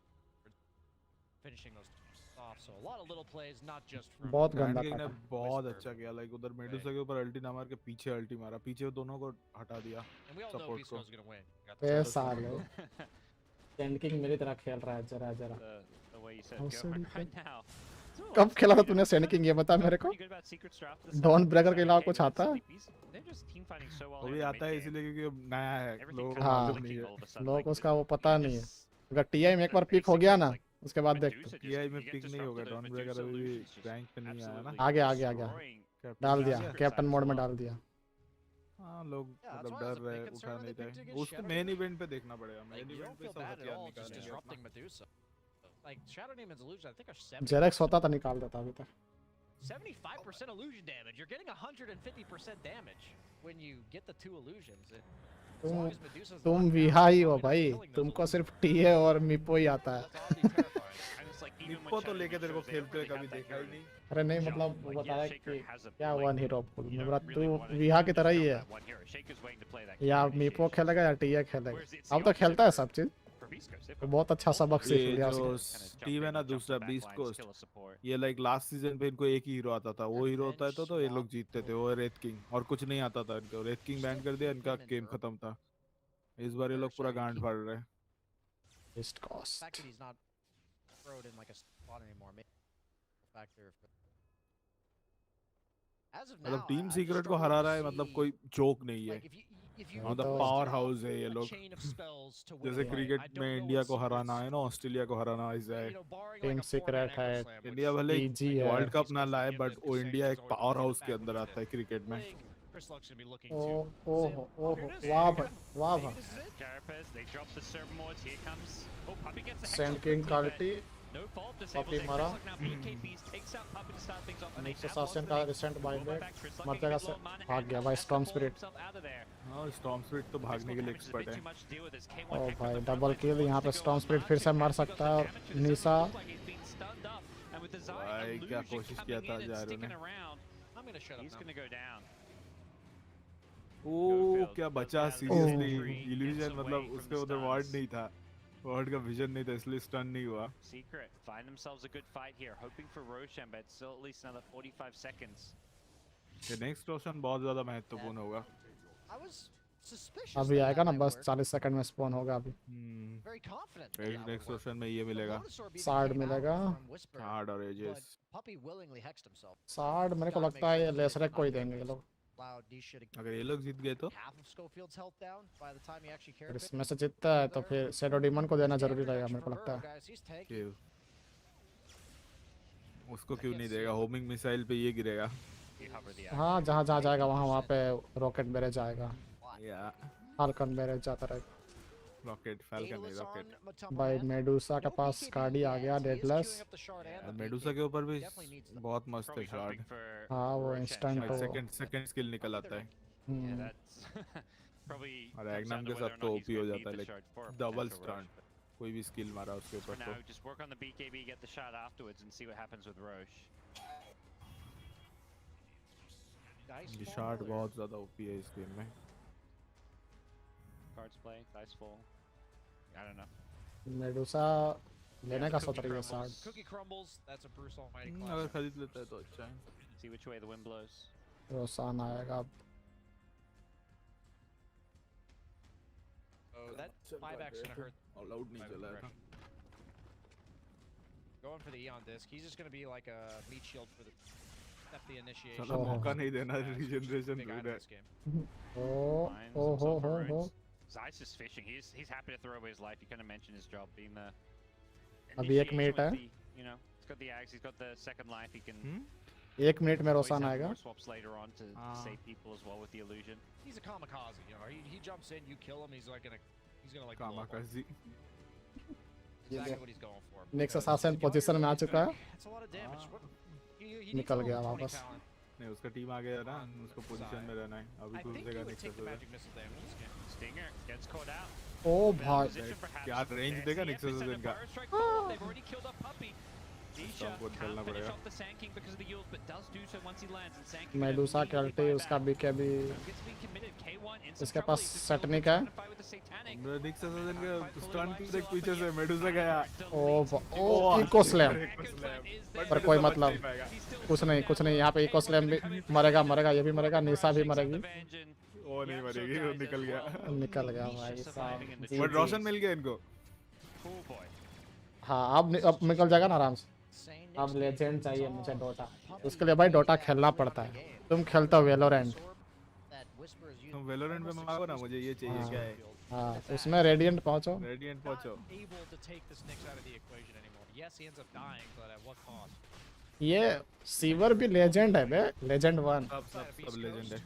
finishing those off. So a lot of little plays, not just from. बहुत सैंड गंदा किंग ने काटा. बहुत Whisper. अच्छा किया. लाइक उधर मेडुसा के ऊपर अल्टी ना मार के पीछे अल्टी मारा. पीछे दोनों को हटा दिया. And we all know support Beast को. Coast is gonna win. Got the A top. साले. सेंड किंग मेरी तरह खेल रहा है जरा जरा. The way you said How go so right now. कब खेला था तूने सेंड किंग ये बता मेरे को. Pretty good about Secret Straff this Dawn time. Breaker के अलावा Okay, कुछ but आता है? Sleepy's- They're just team fighting so well वो here भी in the आता है mid game. इसीलिए क्योंकि अब नया है. Everything लोगों को kind of हाँ. मालूम नहीं clicking है. all of a sudden, लोगों like को with उसका वो पता नहीं है. this- अगर टीआई में एक बार पिक हो गया ना उसके बाद देख. Medusa just- टीआई में you get पिक नहीं होगा. disrupted, dawn and breaker Medusa अभी भी loses, just रैंक पे नहीं आया ना. absolutely आगे आगे आगे. destroying कैप्टन डाल आ दिया गया. कैप्टन मोड में डाल दिया. हाँ लोग Yeah, that's मतलब why डर I was a रहे big उठा concern when नहीं they picked थे. against उसको Shadow. मेन इवेंट पे देखना पड़ेगा. Like, main you event don't पे feel सब bad at हथियार all just निकालेंगे disrupting अपना. Medusa. Like Shadow Demon's illusion, I think are 70. Xerox होता तो निकाल देता अभी तक. 75% illusion damage. You're getting 150% damage when you get the 2 illusions. As long as Medusa's तुम locked विहा down, ही you're हो probably not भाई. killing those तुमको illusions. सिर्फ टीए और मिपो ही आता है. That's oddly terrifying. And it's like even when Nippon तो Shadow लेके Demon तेरे को shows there, खेलते हुए they कभी have that देखा ही hero नहीं. अरे नहीं shot. मतलब वो Like, बताया yeah, Shaker कि has a, क्या like, वन हीरो. you मेरा don't तू really wanna विहा की just तरह ही count है. that one hero. Shaker's waiting to play that या key मिपो initiation. खेलेगा या टीए खेलेगा. Whereas it's the अब तो opposite खेलता है for- सब चीज. for Beast Coast. They've तो got बहुत अच्छा सबक सीख ये लिया जो उसने। kind of टीम है jump ना in, jump दूसरा to Beast backlines, Coast, killer support. ये लाइक लास्ट सीजन पे इनको एक ही हीरो आता था, वो हीरो होता है तो ये लोग जीतते थे, वो रेड किंग, और कुछ नहीं आता था इनको, रेड किंग बैन कर दिया, इनका गेम खत्म था। इस बार ये लोग पूरा गांड फाड़ रहे हैं। Least The cost. fact that he's not thrown in like a spot anymore, maybe a factor. As of now, मतलब टीम I'm just सीक्रेट को starting हरा to रहा है, मतलब see, कोई जोक नहीं है, like if you मतलब तो पावर listed हाउस off है ये a लोग। chain of spells to win जैसे a fight, I cricket don't में know इंडिया what को हराना secrets, है ना, ऑस्ट्रेलिया को हराना ऐसा है। you know, barring team like a 4-man secret है, Echo Slam, which इंडिया भले PG है। वर्ल्ड कप ना East Coast लाए, would give बट them, वो 'cause इंडिया Sanction's एक always power looking to house के back अंदर when आता है he's क्रिकेट में। playing. Chris Luck's gonna be looking O to ओहो zip. ओहो Here it is. वाह भाई वाह Maybe भाई। this is it. Carapace, they drop the server mods. Here comes. Oh, Puppy gets the hex Sand off King quickly, but quality no fault. Puppy Disables it. मरा। Chris Luck now BKBs takes out Puppy to start things off, and they next have lost assassin the का lane. Recent Well, binder back, Chris Luck मर getting जाएगा a से bit low on mana, भाग and गया Pup भाई has to Storm pull Spirit. himself out of there. हाँ, Storm Spirit तो भागने के लिए Physical damage is a expert bit है। too much to deal with as K1 oh heck from भाई the front double line kill, wants यहाँ to पे go Storm on Spirit March. फिर से He मर has got सकता some है। damage to the Nisha looks like he's been stunned up, and with the Zai भाई क्या illusion कोशिश किया coming था in and जारो sticking ने। around, I'm gonna shut up he's now. gonna go down. ओ क्या बचा Goes down seriously, the tree, illusion gets मतलब away from उसके the उधर वार्ड stuns. नहीं था, वार्ड का विजन नहीं था, इसलिए स्टन नहीं हुआ। Secret find themselves a good fight here, hoping for Roshan, but still at least another 45 seconds. ये नेक्स्ट रोशन बहुत ज्यादा महत्वपूर्ण होगा। I was suspicious अभी that आएगा that ना, might बस work. 40 सेकंड में स्पॉन होगा अभी। Very confident that that would next work. Roshan में ये The मिलेगा, Lotusaur being shard came out मिलेगा। from Whisper, हार्ड और but aegis. Puppy willingly hexed himself. Shard मेरे को Gotta लगता make है ये sure that लेसरेक he's को ही not देंगे ये gonna लोग। allow D-shit to अगर ये लोग जीत गए तो half of Schofield's health down by the time he actually फिर cared. इसमें से जीतता है तो फिर शेडो डीमन को देना जरूरी रहेगा मेरे को लगता है। Guys, he's tanky. क्यों उसको क्यों नहीं देगा, होमिंग मिसाइल पे ये गिरेगा। You hover the हाँ जहाँ जहाँ जाएगा वहाँ पे रॉकेट बैरेज जाएगा, या फाल्कन बैरेज जाता रहेगा। रॉकेट फैल्कन नहीं, Daedalus रॉकेट। on Matama भाई land. मेडूसा के No पास BKB कार्डी आ yet. गया He is डेडलेस। queuing up the shard and the Medusa BKB. के ऊपर भी Definitely needs them. बहुत मस्त है probably शॉट, hoping for हाँ वो Roshan इंस्टेंट shot. हो। सेकंड स्किल निकल आता है। Yeah, that's probably और comes एग्नाम down के to whether साथ or तो not he's ओपी हो gonna जाता है, need the like shard for a double potential stun, Rosh. कोई भी स्किल मारा उसके For ऊपर now, तो। just work on the BKB, get the shot afterwards, and see what happens with Roche. Dice ये fall शॉट earlier. बहुत ज्यादा OP है इस गेम में। Cards play, dice fall. I don't know. Medusa लेने का सोच Cookie रही है crumbles. सार्ड। Cookie crumbles. That's a Bruce Almighty अगर class. खरीद लेता है तो अच्छा है। See which way the wind blows. रोसान आएगा अब। Oh, that 5x gonna hurt. All out नहीं चला था। Going for the Eon disc. He's just gonna be like a meat shield for the step the initiation. साला मौका नहीं देना, Yeah, regeneration big दूर item है। this game. ओ Finds ओ हो himself a हो हो। runes. Zeiss is fishing. He's happy to throw away his life. You kind of mentioned his job being the. अभी एक initiation मिनट with है। the, you know, he's got the axe. He's got the second life. He can. 1 minute में always रोसान have आएगा। more swaps later on to save people as well with the illusion. He's a kamikaze, you know. He jumps in, you kill him, he's gonna like blow up. Kamikaze. Exactly what he's going for. Next because assassin if position में आ चुका है। That's a lot of damage. What, he needs निकल a little गया Tony वापस। talent. नहीं उसका team आ गया ना, उसको पोजीशन में रहना है। अभी I तो think उसका he would next take the है। magic missile damage in this game. Stinger gets caught out. O Better भाई position perhaps. क्या range There's देगा the Nexus epicenter इनका। burst strike forward. They've already killed up Puppy. Disha सबको can't निकलना finish पड़ेगा। off the Sand King because of the yields, but does do so once he lands. And Sand King Medusa के immediately अल्टी buy उसका back. BKB Gets being committed. K1 in some इसके trouble. पास He's just Satinique trying है। to fight with the Satanic. Next season के stun की देख पीछे से Medusa गया। ओ इको स्लैम। पर कोई मतलब कुछ नहीं यहाँ पे इको स्लैम भी मरेगा ये भी मरेगा, निशा भी मरेगी। वो नहीं मरेगी, वो निकल गया भाई साहब। बट रोशन मिल गया इनको। हाँ अब निकल जाएगा ना आराम से। अब लेजेंड चाहिए मुझे डोटा, उसके लिए भाई डोटा खेलना पड़ता है। तुम खेलते हो वेलोरेंट। तुम वेलोरेंट में मांगो ना, मुझे ये चाहिए क्या है। हाँ उसमें रेडिएंट पहुंचो। रेडिएंट पहुंचो। Able to take this Nyx out of the equation anymore. Yes, he ends up dying, but at what cost? ये सीवर भी लेजेंड है बे, लेजेंड 1। सब लेजेंड है।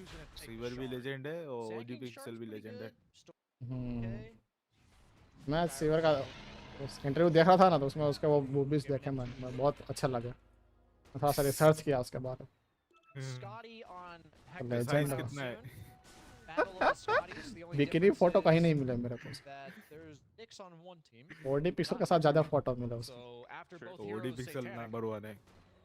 सीवर भी लेजेंड है और ओजी पिक्सल भी लेजेंड है। मैं सीवर का इंटरव्यू देख रहा था ना, तो उसमें उसके वो मूवीज देखे मैं बहुत अच्छा लगा। मैं थोड़ा सा रिसर्च किया उसके बारे में। Scotty on Legend साइज है। कितना है? Battle of the Scotties. The only bikini difference photo कहीं is नहीं मिले मेरे को। that there's Nyx on one team. OD pixel के साथ ज्यादा फोटो मिले उसको। So after both OD heroes pixel Satanic, number 1 है।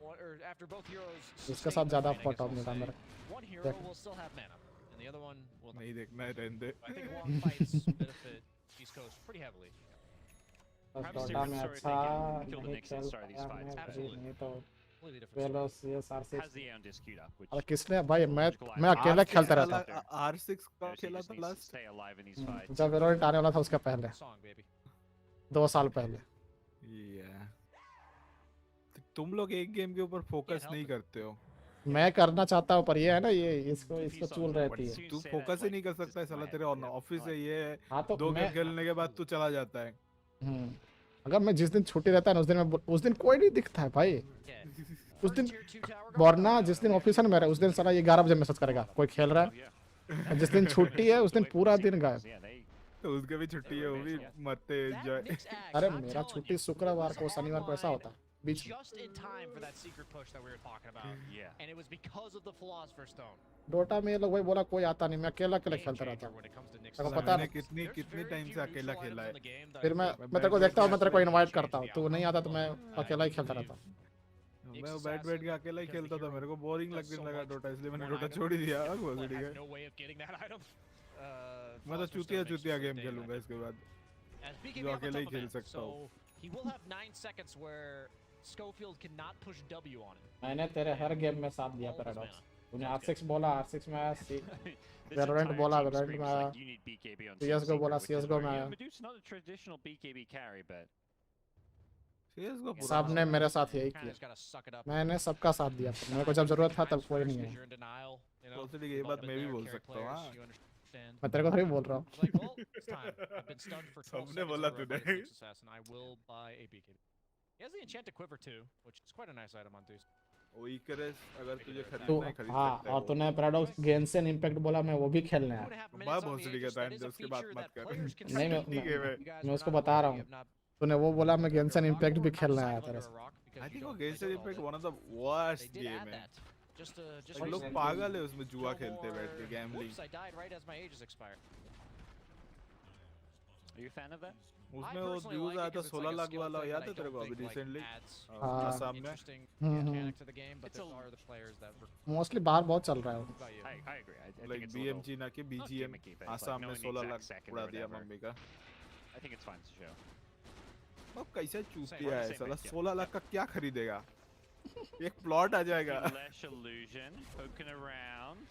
or after both heroes उसके sustain साथ the ज्यादा fight, I photo guess we'll मिला say, मेरे। one hero देख। will still have mana, and the other one will not. नहीं देखना है, रहने दे। I think long fights benefit East Coast pretty heavily. Perhaps Dota में different story if अच्छा they can kill the नहीं Nix and खेल start these पाया fights. मैं, Absolutely. नहीं तो Completely different story. वेलोस ये आर6 Has the Aeon Discuter, which अब किसने भाई मैं logical अकेला idea. खेलता R6 रहता R6 का Knows he खेला just था needs to last stay alive in these fights. जब वेलोरेंट आने वाला था उसके पहले Song, baby. 2 साल पहले। तुम लोग एक गेम के ऊपर फोकस help नहीं it. करते हो। मैं करना चाहता हूँ पर ये है ना ये इसको चूल रहती है। तू फोकस ही नहीं कर सकता है साला, तेरे ऑफिस है ये है, हाँ तो 2 मैं गेम खेलने के बाद तू चला जाता है। अगर मैं जिस दिन छुट्टी रहता है ना उस दिन कोई नहीं दिखता है भाई। Yeah. उस दिन Tier 2 tower वरना जिस दिन ऑफिस है ना मेरा उस दिन साला ये 11 बजे मैसेज करेगा कोई खेल रहा है। जिस दिन छुट्टी है उस दिन पूरा दिन गायब। Yeah, they तो उसके भी छुट्टी है, वो भी मरते एंजॉय। अरे मेरा छुट्टी शुक्रवार को शनिवार को ऐसा होता है बीच में। just in time for that secret push that we were talking about. yeah. And it was because of the Philosopher's Stone. Dota में ये लोग वही बोला कोई आता नहीं, मैं अकेला Game खेलता रहता changer हूँ। when it comes to Nick's तेरे को design. पता मैंने है कितनी टाइम से अकेला खेला है। फिर मैं तेरे को देखता हूँ, मैं तेरे को इनवाइट करता हूँ, तू नहीं आता तो मैं अकेला ही खेलता रहता हूँ। मैं बैठ के अकेला ही खेलता था, मेरे को बोरिंग लगने लगा डोटा, इसलिए मैंने डोटा छोड़ ही दिया। अब but ठीक has है, no way of getting that item. मैं तो चूतिया गेम खेलूंगा इसके बाद, As BKB जो on the अकेले ही top of खेल it. सकता हूँ। So he will have 9 seconds where Schofield cannot push W on him. मैंने तेरे हर गेम में साथ दिया All of his paradox. mana. तूने R6 बोला, R6 में आया, This Valorant entire बोला, team Valorant screams में आया, like, you need BKB on CS:GO Secret, बोला, which is CS:GO where, में yeah, आया। Medusa not a traditional BKB carry, but CS को सबने मेरे साथ यही Kinda किया। just gotta suck it up. मैंने सबका साथ दिया, मेरे को जब जरूरत था तब कोई नहीं है। You're in denial, you know, Possibly ये we've all बात been मैं भी there, बोल carry सकता हूँ, players, हाँ। you understand. मैं तेरे को थोड़ी बोल रहा हूँ। It's like, well, it's time. I've been stunned for 12 सबने seconds बोला over a तूने। Vitalix assassin. I will buy a BKB. He has the enchanted quiver too, which is quite a nice item on Deuce. Weakness अगर तुझे तू खरीदना है खरीद हाँ, सकता है और वो। तूने पैराडॉक्स गेंसन इम्पैक्ट बोला, मैं वो भी खेलने आया। 2.5 बाहर minutes on बहुत the सड़ी Aegis, का that time is they, a उसके बाद feature मत that कर। players can नहीं, see. ठीक है, You guys मैं were उसको not बता aware, रहा you हूँ। have not तूने वो बोला मैं under a गेंसन rock impact or भी खेलने outside आया of तेरे under से। a rock because I you think don't वो play Genshin Dota all Impact day. one of the worst They did game add है। that. Just और लोग recently. पागल है उसमें जुआ No खेलते बैठ के more- gambling. Whoops, I died right as my Aegis expired. are you a fan of that? उसमें वो व्यूज आया था 16 लाख वाला, याद है तेरे को अभी रिसेंटली हाँ। आसाम में? Interesting hmm, mechanic to the game, but It's there a- are the players that were mostly बाहर बहुत चल रहा है वो। what about you? I agree. I think like it's a little, BMG ना के not BGM gimmicky, but it's like Assam में knowing the 16 exact lakh second उड़ा or दिया whatever. मम्मी का। I think it's fine to show. वो कैसा चूतिया Same, है same साला, base, yeah. 16 लाख का क्या खरीदेगा? एक प्लॉट आ जाएगा। Flash illusion poking around.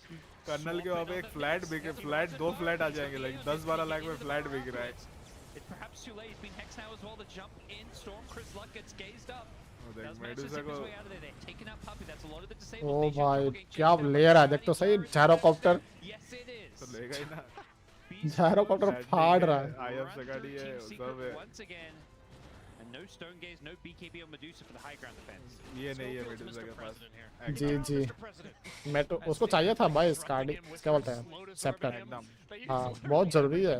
Colonel के वहाँ पे एक Swapping फ्लैट on the बिके, Nix. फ्लैट 2 फ्लैट आ जाएंगे, लाइक 10-12 लाख में फ्लैट बिक रहा है। It's perhaps too late. He's been hexed now as well. The jump in. Storm Chris Luck gets gazed up. वो देख Does manage to Medusa zip को his way out of there. They're taking out Puppy. That's a lot of the disabled. Oh Nation. भाई Double getting क्या chased down by layer है, देख तो Shiny सही Forest. Gyrocopter Yes, it is. तो लेगा ही ना। Beast जायरोकॉप्टर Mode फाड़ रहा है। आईएफ run से गाड़ी through है, Team वो Secret सब है। once again. And no Stone Gaze, no BKB on Medusa for the high ground defense. ये नहीं है Schofield's मेडुसा Mr. के पास। President here. Ji ji Mr. President. मैं तो उसको चाहिए था भाई स्कार्डी, क्या बोलते हैं सेप्टर। हाँ, बहुत जरूरी है।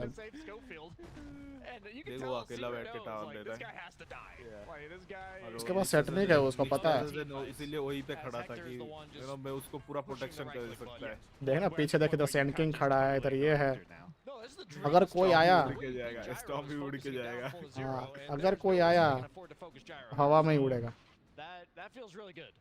देखो अकेला बैठ के टावर ले रहा है। उसके पास सेट नहीं गया, उसको पता है। इसीलिए वही पे खड़ा था कि यू नो मैं उसको पूरा प्रोटेक्शन कर सकता है। देखना पीछे देखे तो सैंड किंग खड़ा है, इधर ये है। No, this is the dream. अगर कोई आया, उड़ के जाएगा, स्टॉर्म भी उड़ के जाएगा। हाँ, अगर कोई आया हवा में ही उड़ेगा। That feels really good.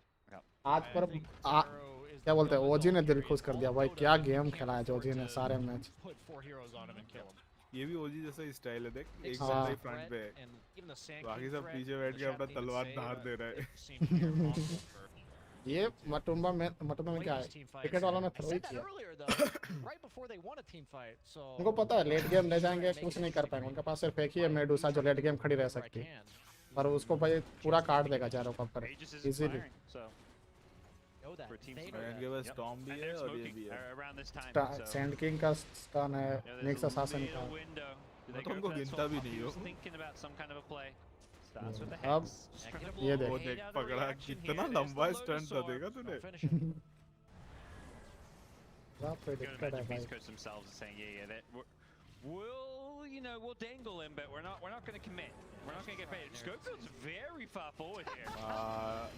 आज पर क्या बोलते हैं, ओजी ने दिल खुश कर दिया भाई, क्या गेम खेला है ओजी ने सारे match. Put 4 heroes on him and kill him. ये भी ओजी जैसा ही स्टाइल है, देख एक हाँ। बंदा ही फ्रंट पे है, And even the Sand बाकी King सब threat, पीछे बैठ the के chat अपना didn't तलवार say, धार but दे रहा है। it seemed to be responsible for ये मटुम्बा में क्या है, winning team fights. क्रिकेट वालों ने I थ्रो ही said that किया। earlier though, right before they won a team fight. So उनको पता है लेट गेम ले जाएंगे कुछ नहीं कर पाएंगे, उनके पास सिर्फ एक ही है मेडुसा जो लेट गेम खड़ी रह सकती है, पर उसको भाई पूरा काट देगा gyrocopter Aegis is easily. firing, so know that. for teams They like know और that. इनके पास Yep. स्टॉर्म भी and है they're और ये smoking भी है। around this time. So Sand King का स्टन है, yeah, Nyx there's a assassin का। little window. Do they तो go उनको for that गिनता swap? भी Puppy नहीं was हो। thinking about some kind of a play. Starts with the अब hex. Just trying to ये block देख। वो eight देख out of the पकड़ा, reaction कितना here. There's the लंबा Lotus स्टंट था, Sword. देखा तूने? Don't finish it. बाप रे Go to दिक्कत है Magic भाई। Beast Coast themselves and saying, yeah, that we'll, you know, we'll dangle him, but we're not going to commit. We're not going to get paid. Scofield's very far forward here.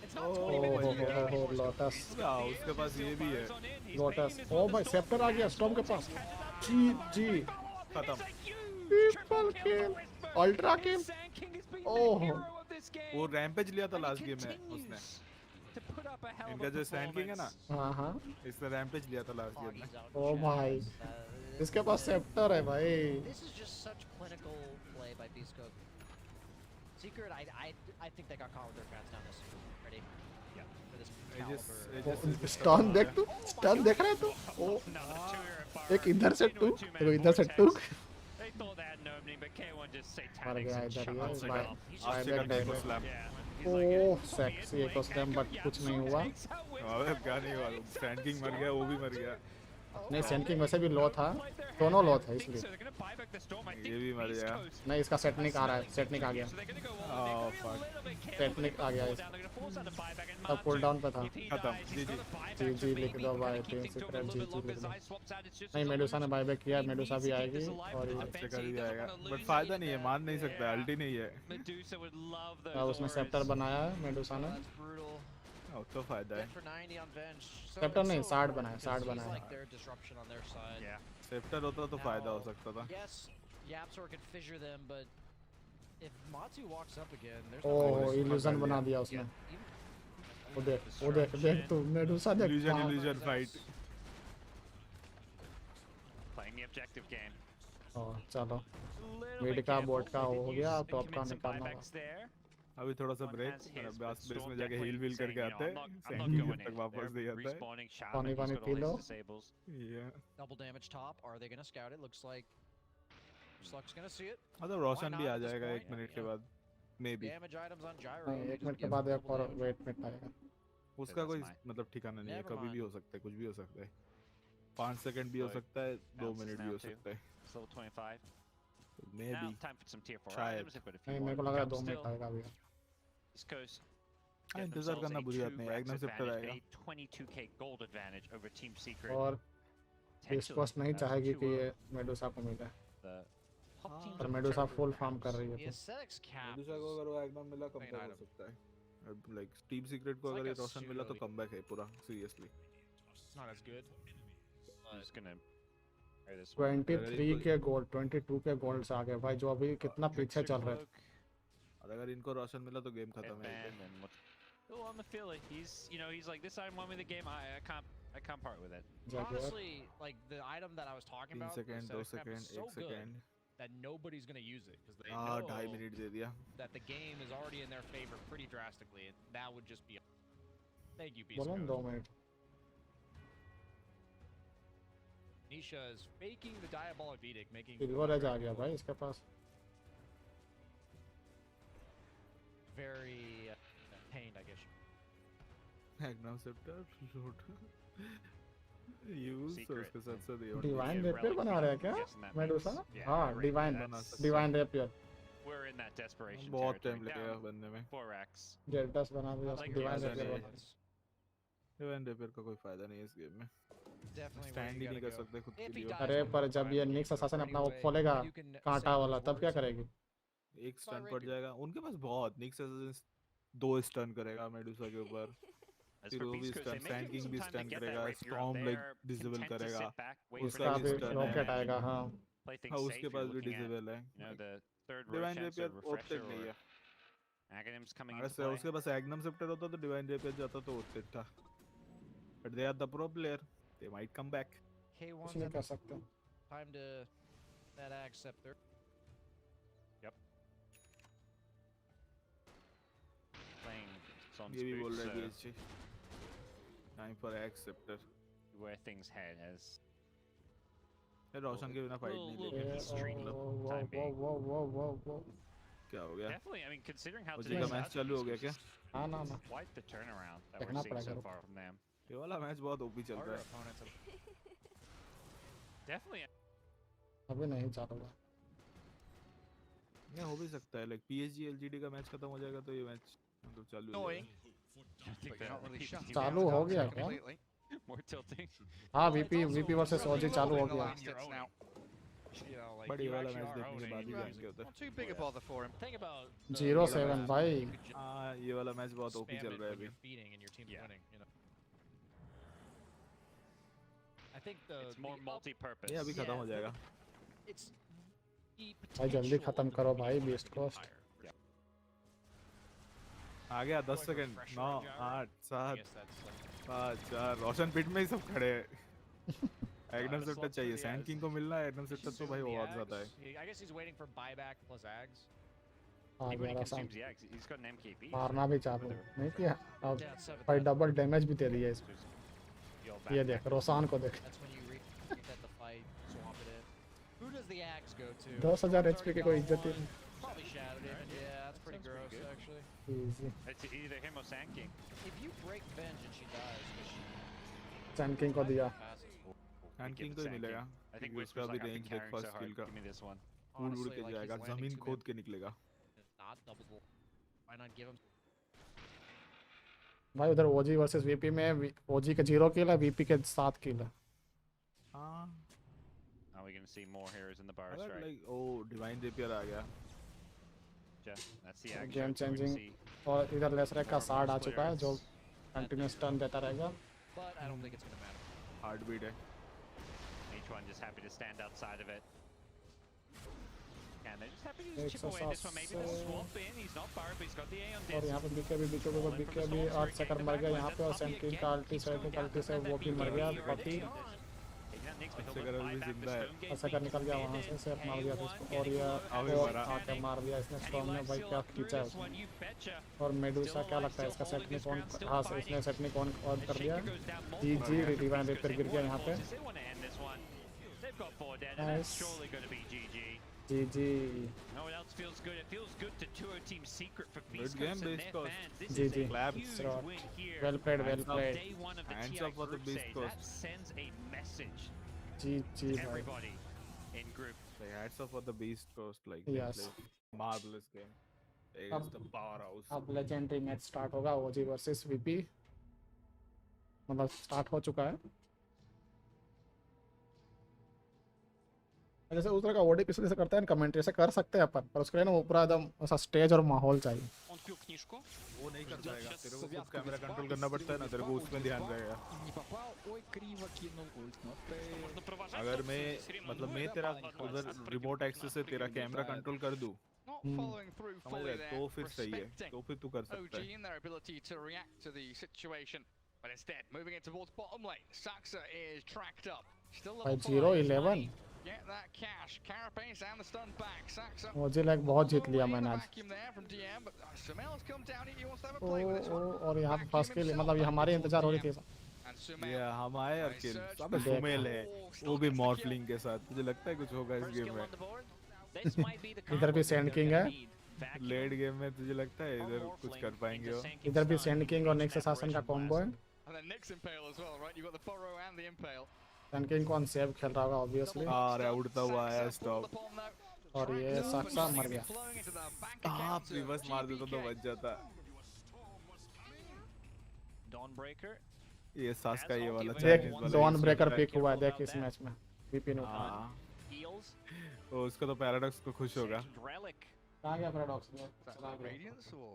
It's not 20 minutes oh into the game. हो lotus हाँ, उसके पास ये भी है। Fires on in. He's lotus making this oh one भाई the sceptre आ गया Storm के पास। जी जी खत्म। ट्रिपल किल अल्ट्रा किल। ओह वो रैम्पेज लिया था लास्ट गेम में उसने। इनका जो सैंड किंग है ना, हाँ हाँ इसने रैम्पेज लिया था लास्ट गेम में। ओ भाई इसके पास सेप्टर है भाई। This is just such clinical play by Bisco. Secret, I think they got caught with their pants down this ready. Yeah. For this Aegis caliber. Stun देख तू, स्टन देख रहा है तू? ओ, Another two-hero fire. एक इधर से Into a टूक, two-man एक इधर से vortex. टूक. They thought they had an opening, but K1 just मर satanics गया and इधर shut ये, us buy. off. He's buy just back Second direct. slap. yeah. He's like, it oh, is sexy Blink, ecosystem Echo, but yeah, कुछ नहीं Zotac हुआ. takes out Winston. अबे क्या नहीं हुआ, सैंड किंग मर गया, वो भी मर गया, नहीं सैंड किंग वैसे भी लो था, दोनों लो थे इसलिए. So they're gonna buy back the storm. I ये think भी मर East गया. Coast नहीं इसका सेटनिक आ रहा है, सेटनिक आ गया. So they're gonna go all Oh, in. They're fuck. a little bit careful. Technique आ गया They're इसका. gonna force out the buyback and अब पुल डाउन पे था. if he खत्म, dies, he's got a buyback, ji, so जी, लिख maybe दो he भाई, can keep तीन things going a secret, little bit ji, ji, longer. लिख दो. Zai swaps out, it's just नहीं a मेडुसा ने lose. बायबैक किया, He मेडुसा needs भी to keep आएगी this alive और for ये the इससे defense. कर He ही doesn't जाएगा, wanna बट lose फायदा any नहीं है, of मान नहीं that. सकता, अल्टी नहीं है. Medusa would love those अब उसने auras. सेप्टर बनाया है मेडुसा ने. That's brutal. तो फायदा है. Dead for 90 on Venge. So Scepter it's नहीं, so Sard important बनाया, 'cause Sard he's बनाया. like their disruption on their side. Yeah. Sceptre होता तो फायदा हो सकता था. Yes, Yapsor could fissure them, but if Matsu walks up again, there's oh illusion बना दिया उसने. वो देख तू मेडुसा देख. Illusion fight. Playing the objective game. ओह चलो. Little Mid bit का, careful. bot का They हो did गया, use top and का commit some निकालना buybacks there. अभी थोड़ा सा One break, has his, but base Storm में जाके definitely हील व्हील saying, करके you know, आते I'm हैं, not Sand going King in. तक वापस They're नहीं आता है. respawning Shaman, पानी he's पानी got P all low. his disables. Yeah. double damage top. Are they gonna scout it? Looks like Sluck's gonna see it. मतलब रोशन भी not आ at this जाएगा point? 1 मिनट के Yeah. बाद, may be. Damage items on gyro. नहीं they एक just minute के give बाद एक double और damage. वेट मिनट आएगा. उसका that's कोई mine. मतलब ठिकाना नहीं है, Never कभी भी mind. हो सकता है, कुछ भी हो सकता है. 5 सेकंड भी हो So, सकता है, 2 bounces मिनट भी now हो too. सकता है. It's level 25. May Now be. time for some tier 4 Try items. They've got a few नहीं more. मेरे को लग रहा है 2 Jump मिनट still. आएगा अभी. East Coast. हाँ, get इंतजार themselves करना a बुरी बात नहीं है, 2 एकदम racks सेप्टर advantage, आएगा. a 22k gold advantage over Team Secret. और Potentially, डिस्कोर्स नहीं चाहेगी कि 2-0. ये मेडुसा को मिले. The top teams पर are Medusa very full good farm कर रही The है. तो. aesthetics cap. मेडुसा को अगर वो एकदम मिला Main कमबैक हो item. सकता है. लाइक टीम सीक्रेट को It's अगर like ये a रोशन मिला तो pseudo- कमबैक है पूरा, seriously. It's not as good. I'm just gonna carry this one. 23 के गोल्ड, 22 के गोल्ड से आगे भाई, जो अभी कितना पीछे चल रहे. और अगर इनको रोशन मिला तो गेम खत्म है. Headband and what's still on the Philly. He's like, this item won me the game. I can't part with it. जाके Honestly, like the item that I was talking 3 about, the second, 2 aesthetic cap is second, so 1 good second. that nobody's gonna use it because they हाँ, know 2.5 minute दे दिया. that the game is already in their favor pretty drastically, and that would just be. Thank you, Beast बोलो ना Coast. 2 minute. Nisha is faking the Diabolic Edict, making silver edge आ गया भाई इसके पास. very pained, I guess. Magnum sceptre loot use तो Secret. उसके साथ साथ ये डिवाइन Yeah, रेपियर relic बना रहा है क्या guessing that Medusa? means- yeah, हाँ right, divine that's- divine rapier. We're in that desperation बहुत टाइम territory. लगेगा Down बनने में. 4x. जेल्टस बना दिया, Like divine yeah, rapier yeah, बना. डिवाइन रेपियर का कोई फायदा नहीं है इस गेम में. Definitely where स्टैंड you ही नहीं gotta कर go. सकते खुद के If he लिए. dies अरे one पर more जब time, ये निक्स असासिन अपना वो anyway, खोलेगा you can कांटा save वाला, those तब क्या words. करेगी? एक स्टन पड़ जाएगा उनके पास बहुत. निक्स 2 स्टन करेगा मेडुसा के ऊपर. As फिर for वो भी Beast Coast, stun, they may Sand give King some भी time to stun get that करेगा, rapier up. Storm like They're disable content to करेगा. sit back, wait for उसका भी भी things to stun go है. Rocket and आएगा. हाँ play things हाँ, safe. उसके You're पास भी looking at, डिसेबल है. you know, the third divine rotation, so rapier refresher ओपटेक नहीं or है. Aghanims coming अगर into से play. उसके पास एग्नम सेप्टर होता तो डिवाइन रेपियर जाता तो ओपटेक था. But they are the pro player, they might come back. K1's कुछ नहीं at कर सकते. time to that ag scepter. Playing Son's ये भी बोल boots, रहा है BHC. Time for acceptor. where things head as ये रोशन के बिना फाइट नहीं little लेंगे. bit street वो time being. वो क्या हो गया? Definitely, I mean, considering how उसी today's का मैच South चालू हो East गया is क्या? just हाँ ना ना. quite the turnaround that देखना we're seeing पड़ेगा so रुको. far from them. ये वाला मैच बहुत ओपी चल Harder रहा है. opponents have Definitely, अभी नहीं चालू हुआ. ये हो भी सकता है. लाइक पीएसजी एलजीडी का मैच खत्म हो जाएगा तो ये मैच मतलब चालू हो Annoying. जाएगा. I think But you're not really shut चालू down हो गया क्या? completely. more tilting. हाँ वीपी वर्सेस ओजी चालू हो Reloading the गया. last hits now. you know, like but ये you वाला actually मैच are देखने के owning बाद ही it. जान के होता है. Not too big a bother for him. Think about the 0-7 भाई. you could just हाँ ये वाला मैच बहुत ओपी spam चल it रहा है when अभी. you're feeding and your team's Yeah. winning, you know. I think It's more the multi-purpose. ये अभी खत्म हो जाएगा. it's the भाई जल्दी potential खत्म of the करो beast भाई coast बीस्ट कोस्ट. empire. आ गया 10 Going for second. fresh 9 run gyro? 8 I 7 guess that's like 5 4. रोशन पिट में ही सब खड़े हैं. एग्नम the सेप्टर slots चाहिए. for the sand ads. King को मिलना है. एग्नम सेप्टर तो भाई consume the बहुत ज्यादा है. ags. I guess he's waiting for buyback plus ags. Uh Even when गया he आसान consumes the eggs, he's got an MKB. मारना भी चाहते नहीं किया अब Yeah, 7. भाई डबल डैमेज भी दे दिया इसको Your ये backpack. देख रोसान को देख That's when you reset the fight, swap it in. Who does the axe go to? 10,000 HP की कोई इज्जत ही नहीं Probably Shadow Demon. Yeah, that's pretty Sounds pretty gross good. actually. Easy. It's either him or Sand King. If you break Venge and she dies, because she sand king को दिया passes. Hand Give king it को ही Sand King. मिलेगा I think क्योंकि Wisp उसका was भी like, I've been range देख carrying so first hard, किल का give me this one. उड़ उड़ Honestly, के like, जाएगा he's landing जमीन too खोद के निकलेगा not double. Why not give him? भाई उधर ओजी वर्सेस वीपी में ओजी के 0 किल है वीपी के 7 किल है हां Are we going to see more heroes in the bar अगर strike? Like oh divine rapier आ गया Yeah, that's the action. Game We're going to changing see और इधर लेसरेक का सार्ड आ चुका है जो कंटिन्यूस टर्न देता रहेगा But I don't think it's gonna matter. Heart beat है each one just happy to stand outside of it. And they're just happy to Takes just chip us away this one. Maybe the off, swap in. He's not barred, but he's got the A on और this. यहाँ पे BK भी 8 second मर गया यहाँ पे और Sinton का अल्टी से वो भी मर गया 40 सेकंड निकल गया वहाँ से सेफ मार दिया इसको और ये आके मार दिया इसने स्टॉर्म ने भाई क्या खींचा उसने और मेडूसा क्या लगता है इसका सेट में कौन हाँ इसने सेट में कौन ऑन कर दिया जी रिवाइन रेपर गिर गया यहाँ पे Nice. Ji No one else feels good. It feels good to tour Team Secret for Good Beast game, Coast and Beast their Coast. fans. This जी, is जी. a Claps. huge win here. Well played From played day one of the Hands TI up for the group Beast stage. Coast. That sends a message जी to भाई everybody in group. like hats off for the beast coast like Yes. they played marvelous game against the powerhouse अब legendary match start होगा ओजी versus VP मतलब start हो चुका है जैसे उस तरह का ओडी पिछले से करते हैं कमेंट्री से कर सकते हैं अपन पर उसके लिए ना वो पूरा एकदम ऐसा स्टेज और माहौल चाहिए Он пил книжку. वो नहीं कर पाएगा तेरे को खुद कैमरा कंट्रोल करना पड़ता है ना तेरे को उसमें ध्यान रहेगा Не попал, ой, криво кинул, ульт, Можно провожать. अगर но मैं всё равно मतलब मैं нужно तेरा отпрыгивать, उधर отпрыгивать, रिमोट एक्सेस से तेरा कैमरा कंट्रोल कर दूं Not following through समझ fully रहा है तो there, फिर सही है respecting तो फिर तू कर सकता OG है in their ability to react to the situation. But instead, moving it towards bottom lane, Saxa is tracked up. Still भाई level 5, 0-11 Get that cash. Carapace and the stun back. Saxa. OG like बहुत जीत लिया मैंने आज Vacuum there from DM, but Sumel's come down here. He wants to have a O play with this one. और यहाँ पे first के लिए मतलब ये हमारे इंतजार हो रही थी And Sumel. ये हम आए और किल अबे देख। सुमेल है वो भी मॉर्फलिंग के साथ मुझे लगता है कुछ होगा इस First गेम kill में on the board. This might be the इधर भी combo Sand that King they're है। gonna need. Vacuum late game में तुझे लगता है or इधर Morphling कुछ कर पाएंगे into वो Sand King's इधर भी stun, सैंड किंग और into नेक्स्ट an असासिन का apparition कॉम्बो है blast. And then Nick's Impale as well, right? You've got the Furrow and the Impale. Sand king कौन सेव खेल रहा होगा ऑब्वियसली आ रहा है उड़ता हुआ आया Saxa stop pulled upon though. और ये Tracked up साक्सा and मर गया flowing into the bank हाँ accounts of प्रीवियस मार देता तो GBK. बच जाता Dawnbreaker. ये सास का ये वाला देख Chinese वाला डॉन use ब्रेकर करता है। पिक हुआ है देख इस मैच में वीपी ने उठाया हाँ Heals. तो उसका तो पैराडॉक्स को खुश होगा Second Relic. कहाँ गया पैराडॉक्स में Is that like Radiance or?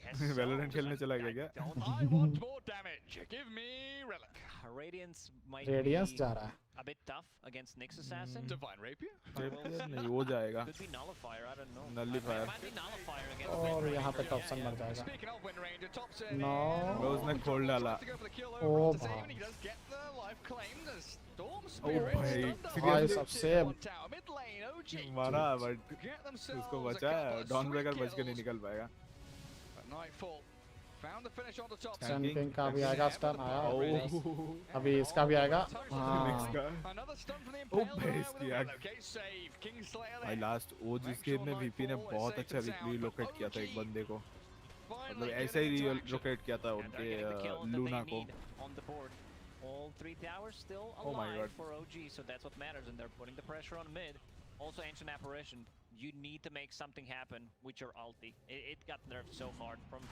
Yes, so. Valorant खेलने चला गया क्या? Don't- I want more damage. Give me Relic. Radiance might radiance be जा रहा है a bit tough against Nyx Assassin. Divine Rapier. Rapier नहीं वो जाएगा Could be Nullifier, I don't know. Nullifier. Might be Nullifier against और Wind यहाँ पे Ranger, Topsin yeah, मर जाएगा Speaking of Wind Ranger, Thompson. No. वो उसने खोल डाला To go for the kill Oh, over onto wow. Zayn, he does get the life claimed as Storm Oh, Spirit. भाई, stunned up seriously? on सबसे- one tower. Mid lane, OG. मारा but Get themselves उसको a बचाया couple of dawn sweet breaker बच के नहीं kills. निकल पाएगा But Nightfall found the finish on the top. Sand King का भी आएगा स्टन आया ओह अभी इसका भी आएगा नेक्स्ट हाँ का Another stun from the Oh, Impale there base with a किया। relocate save. Kingslayer भाई there. लास्ट वो जिस गेम में वीपी ने बहुत अच्छा रिलोकेट किया था एक बंदे को मतलब Finally ऐसे ही getting into action. रिलोकेट किया था And they're getting the kill उनके that लूना they को need on the board. All three towers still Oh my alive God. for OG, so that's what matters, and they're putting the pressure on mid. Also, Ancient Apparition, you need to make something happen with your ulti. It got nerfed so hard, from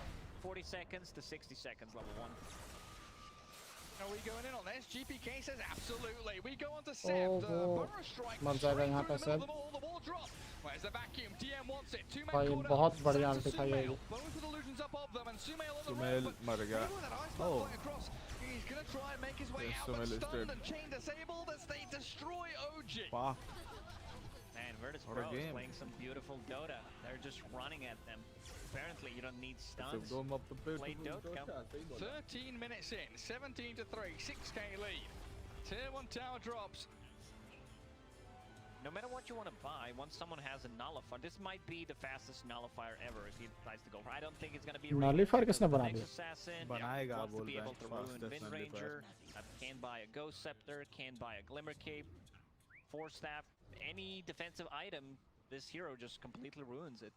40 seconds to 60 seconds, level 1. Are we going in on this? GPK says absolutely. We go on to Seb. Oh, The oh. Burrow strike मर straight जाएगा यहाँ through पे the middle of Seb। the wall. The wall drop. Where's the vacuum? DM wants it. Two-man भाई corner. बहुत बढ़िया Sends to aunty था ये Sumail. Both with illusions up of them, and Sumail on the Sumel run, but मर गया even with that ice Oh. going across, he's gonna try and make his way Yes, out, but Sumail is stunned dead. and chain disabled as they destroy OG. वाह Man, Virtus What a Pro is game. playing some beautiful Dota. They're just running at them. Apparently, you don't need stuns. Dome up the Play Dota, come. 13 minutes in, 17 to 3, 6k lead. Tier 1 tower drops. no matter what you want to buy, once someone has a nullifier, this might be the fastest nullifier ever if he decides to go for. I don't think it's going to be Nullifier किसने बना Next दिया? Assassin बनाएगा, wants to बोल be रहा है, able to ruin fastest Wind nullifier. Ranger, can buy a Ghost Scepter, can buy a Glimmer Cape, Force Staff, any defensive item, this hero just completely ruins it.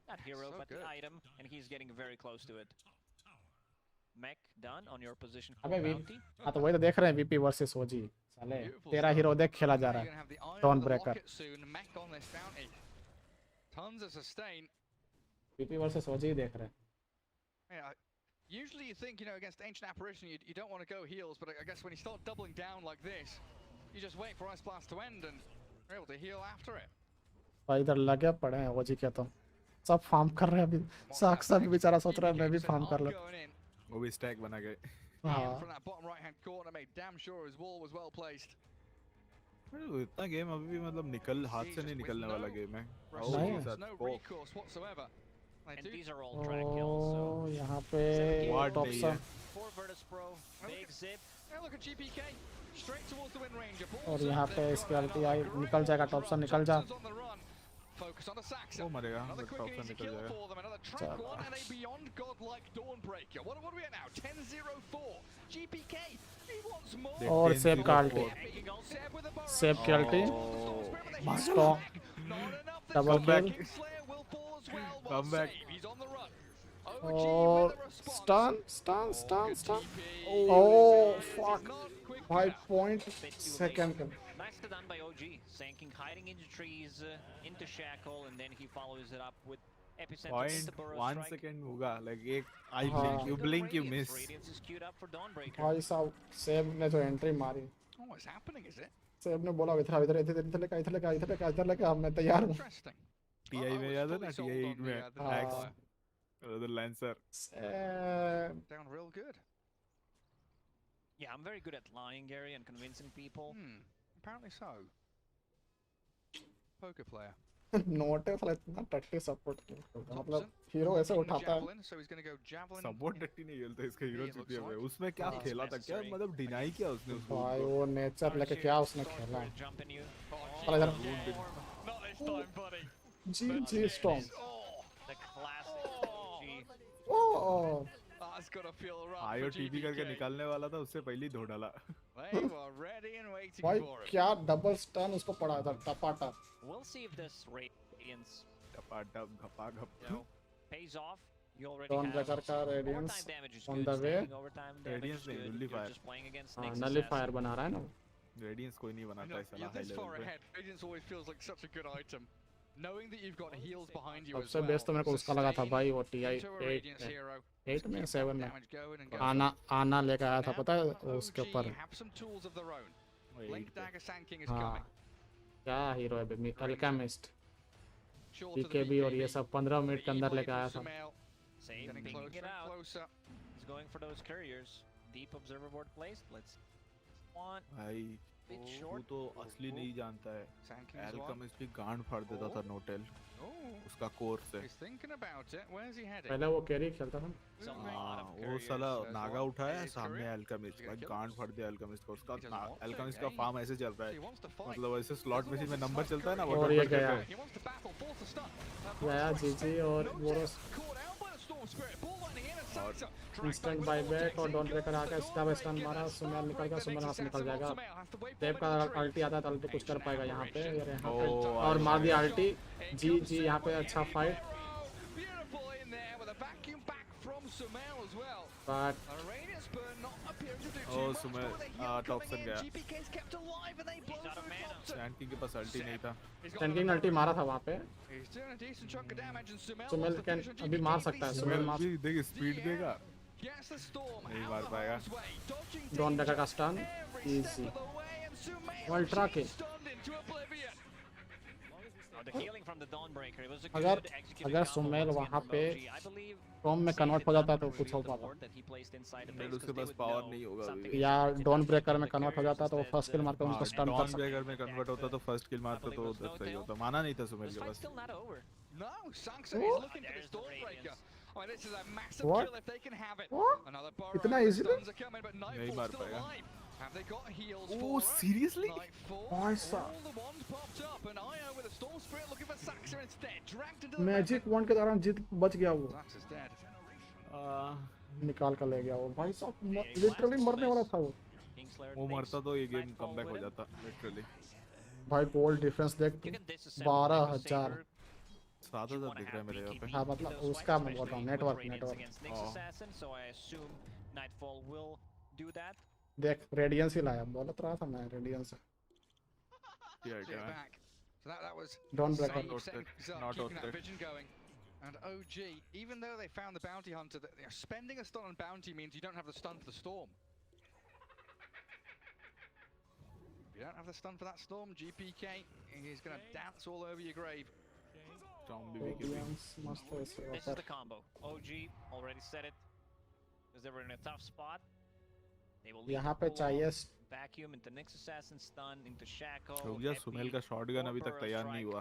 Not hero, So but the good. item, and he's getting very close to it. Mech done on your position for अबे bounty. हाँ तो वही तो देख रहे हैं VP versus ओजी साले Beautiful तेरा stuff. हीरो देख खेला जा Now रहा you're है gonna have the Iron Dawn of the Breaker. Locket soon. Mech on this bounty. Tons of sustain. VP versus OG ही देख रहे हैं Yeah, usually you think, against Ancient Apparition, you don't want to go heals, but I guess when you start doubling down like this, you just wait for Ice Blast to end and you're able to heal after it. भाई इधर लगे पड़े हैं ओजी के तो सब farm कर रहे हैं अभी साक्स भी बेचारा सोच रहा है मैं भी फार्म कर लेता Going in. वो भी स्टैक बना गए. हाँ From that bottom right-hand corner, made damn sure his wall was well placed. इतना गेम अभी भी मतलब हाथ से नहीं निकलने वाला गेम है. नहीं. There's no recourse whatsoever. They And do these are all track kills, so... ओ यहाँ पे Ward टॉप नहीं सा है. 4 Virtus Pro, big zip. Now look at GPK, straight towards the Wind Ranger. और यहाँ पे इसकी अल्टी आई निकल जाएगा टॉप सा निकल जा On the run. Focus on the Saxon. वो मरेगा. Another quick टॉप and से easy निकल kill जाएगा. for them. Another track one and a beyond godlike Dawnbreaker. What are we at now? 10-0-4. GPK, he wants more. और सेब का अल्टी Seb with a bow सेब की ulti stock Not enough. The double kill Kingslayer will fall as well. Come Well back. saved. He's on the run. OG और with a response. Stun stun stun Good stun TP. Oh This is fuck not quick 5 enough. Point second Nicely done by OG, Sanking hiding into trees, into Shackle, and then he follows it up with Epicenter into Burrow 0.1 Strike. Second होगा. Like एक I हाँ. blink, you Good blink, you Radiance. miss. Radiance is queued up for Dawnbreaker. भाई साहब सेब ने जो entry मारी Oh, what's happening, is it? सेब ने बोला इधर इधर इधर इधर लेके इधर लेके इधर लेके इधर लेके मैं तैयार हूँ Interesting. TI में याद है ना TI 8 में हाँ. Axe the Lancer. सेब Down real good. Yeah, I'm very good at lying, Gary, and convincing people. Apparently so. Poker player. Note है साला इतना टट्टी सपोर्ट मतलब हीरो ऐसे उठाता है Javelin, so he's going to go javelin. Support टट्टी नहीं खेलता इसका हीरो Yeah, जीती है. looks like. उसमें क्या हाँ. खेला था क्या मतलब डिनाई किया उसने उसको. भाई वो नेचर लेके क्या उसने खेला है Jump in you. साला इधर Not this time, buddy. G G Storm Oh, The classic OG. Oh that's got to feel rough. आयो for टीवी करके GBK. निकालने वाला था उससे पहले ही धो डाला. They were ready and waiting भाई for it. क्या डबल स्टन उसको पड़ा था टपाटा We'll see if this Radiance, टपाटप घपा घप. pays off. You already Dawnbreaker have का Radiance overtime damage is on good. the way. Stacking overtime damage Radiance is नहीं, good. nullifier. You're just playing against हाँ Nexus नलिफायर Assassin. बना रहा है ना radiance कोई नहीं बनाता है साला You're high this far level पे. ahead. Radiance always feels like such a good item. Knowing that you've got heals behind you as सबसे well. बेस्ट तो मेरे को उसका लगा था भाई वो TI Into a 8 Radiance में hero. 8 में 7 में Damage going and going. आना लेके आया था Now, पता है OG उसके ऊपर have some tools of their own. Blink Dagger Sanking is हाँ coming. क्या हीरो है baby alchemist Short to the pKb और ये BKB. सब 15 मिनट के अंदर लेके आया था Sumail Same, getting picking closer it and out. closer. He's going for those couriers. Deep observer board placed. Let's want भाई bit तू short. तो असली नहीं जानता है. Sanking is one. एल्केमिस्ट भी गांड फाड़ देता था नोटेल Oh, उसका कोर से. he's thinking about it. Where's he heading? पहले वो कैरी खेलता था It's a lot हाँ of वो couriers. साला there's नागा one. उठाया There's सामने courier. एल्केमिस्ट He's का gonna kill. गांड फाड़ दिया एल्केमिस्ट का. He doesn't want to, alchemist का yeah, फार्म ऐसे चल रहा He है wants to fight. मतलब ऐसे स्लॉट मशीन में नंबर चलता है ना वो और ये नंबर गया. करके. He wants to battle, force the stun. गया जीजी और वो Caught out by the Storm Spirit. Ball lightning in and Saxa. Instant buy back और डॉन ब्रेकर आकर इसका भी स्टन मारा सुमेल निकल गया सुमेल यहाँ से निकल जाएगा देव का अल्टी आता है तो अल्टी कुछ कर पाएगा यहाँ पे यार यहाँ पे और मार दिया अल्टी जी जी यहाँ पे अच्छा fight Beautiful in there with a vacuum back from Sumail as well. But A Radiant Burn not appearing to do Oh, too much. Sumail, But the heal Thompson coming in. गया. GPK's kept alive and they blow He's out of through mana. Thompson. Sand king के पास अल्टी नहीं था. He's got स्टैंकिंग another अल्टी मारा था वहाँ पे He's doing a decent chunk of damage and Sumail Sumel wants to can finish on अभी GPK, मार but सकता है he's सुमेल still मार भी देख स्पीड देगा. gets the storm नहीं out मार of पाएगा. harm's way. Dodging Dawnbreaker का danger stun every easy step of the way and Sumail Ultra kill. stunned into oblivion. Oh, the healing from the Dawnbreaker. It was a अगर good executed अगर combo Sumel once again वहाँ from पे OG. I believe Tom में convert हो जाता तो कुछ हो पाता board that he placed inside the मेरे base उसके 'cause they pass would power know नहीं होगा something अभी. is या wrong. डॉन They ब्रेकर में the कन्वर्ट हो couriers जाता तो instead, फर्स्ट किल मारकर उनको स्टन कर डॉन सकता ब्रेकर में कन्वर्ट होता तो फर्स्ट किल मारता तो उधर सही होता. माना नहीं था सुमेल This के fight's pass. still not over. No, Saxa is looking for There's this the Dawnbreaker. Radiance. I mean, this is a massive What? kill if they can have it. What? Another burrow. इतना the easily? stuns are coming, but नहीं Nightfall's मार still पाएगा. alive. Have they got heals Oh, for us? seriously? Nightfall. Nice. All the wands popped up, and Io with a Storm Spirit looking for Saxa instead. Dragged into the magic wand के दौरान जीत बच गया वो, Saxa's dead. निकाल कर ले गया वो भाई साहब, लिटरली मरने वाला था वो। वो मरता तो ये गेम कमबैक हो जाता लिटरली। भाई गोल डिफरेंस देख तू, 12,000। 7,000 दिख रहा है मेरे यहाँ पे। हाँ मतलब उसका मैं बोल रहा हूँ, नेटवर्क देख, रेडियंस ही लाया, बोल रहा था मैं radiance. Yeah, Get back. So that was Don't break Save out. setting things up, Not keeping that out. vision going. And OG, even though they found the bounty hunter, spending a stun on bounty means you don't have the stun for the storm. If you don't have the stun for that storm, GPK is going to dance all over your grave. Radiance मस्त है इससे This is ऊपर। the combo. OG already said it. Because they were in a tough spot. They will यहाँ पे चाहिए vacuum into Nyx Assassin stun into Shackle. रुक जा, सुमेल का शॉटगन अभी तक तैयार नहीं हुआ।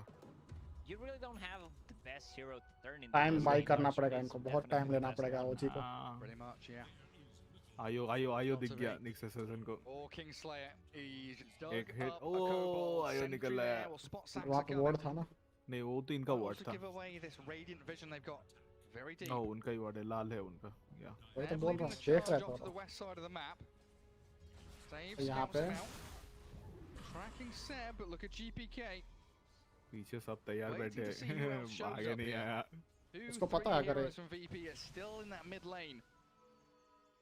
You really don't have the best hero to turn into. Time by करना पड़ेगा इनको, बहुत टाइम लेना पड़ेगा ओजी को। Pretty much, yeah. आयो दिख गया निक्स असैसिन को। Or Kingslayer, he's dug एक hit, up a Cobalt. आयो Sentry निकल there आया। will spot Saxa वहाँ पे coming. वार्ड था ना? नहीं वो तो इनका वार्ड Also था। give away this radiant vision they've got very deep. No उनका ही वार्ड है, लाल है उनका। या वही तो They're बोल leading रहा the हूँ, देख charge रहा off to the था। west side of the map. Save, यहाँ scout, पे? scout. Tracking Seb, but look at GPK. पीछे सब तैयार Waiting बैठे to see who else shows आगे up नहीं here. आया। Two, उसको three पता है अगर heroes from VP are still in that mid lane.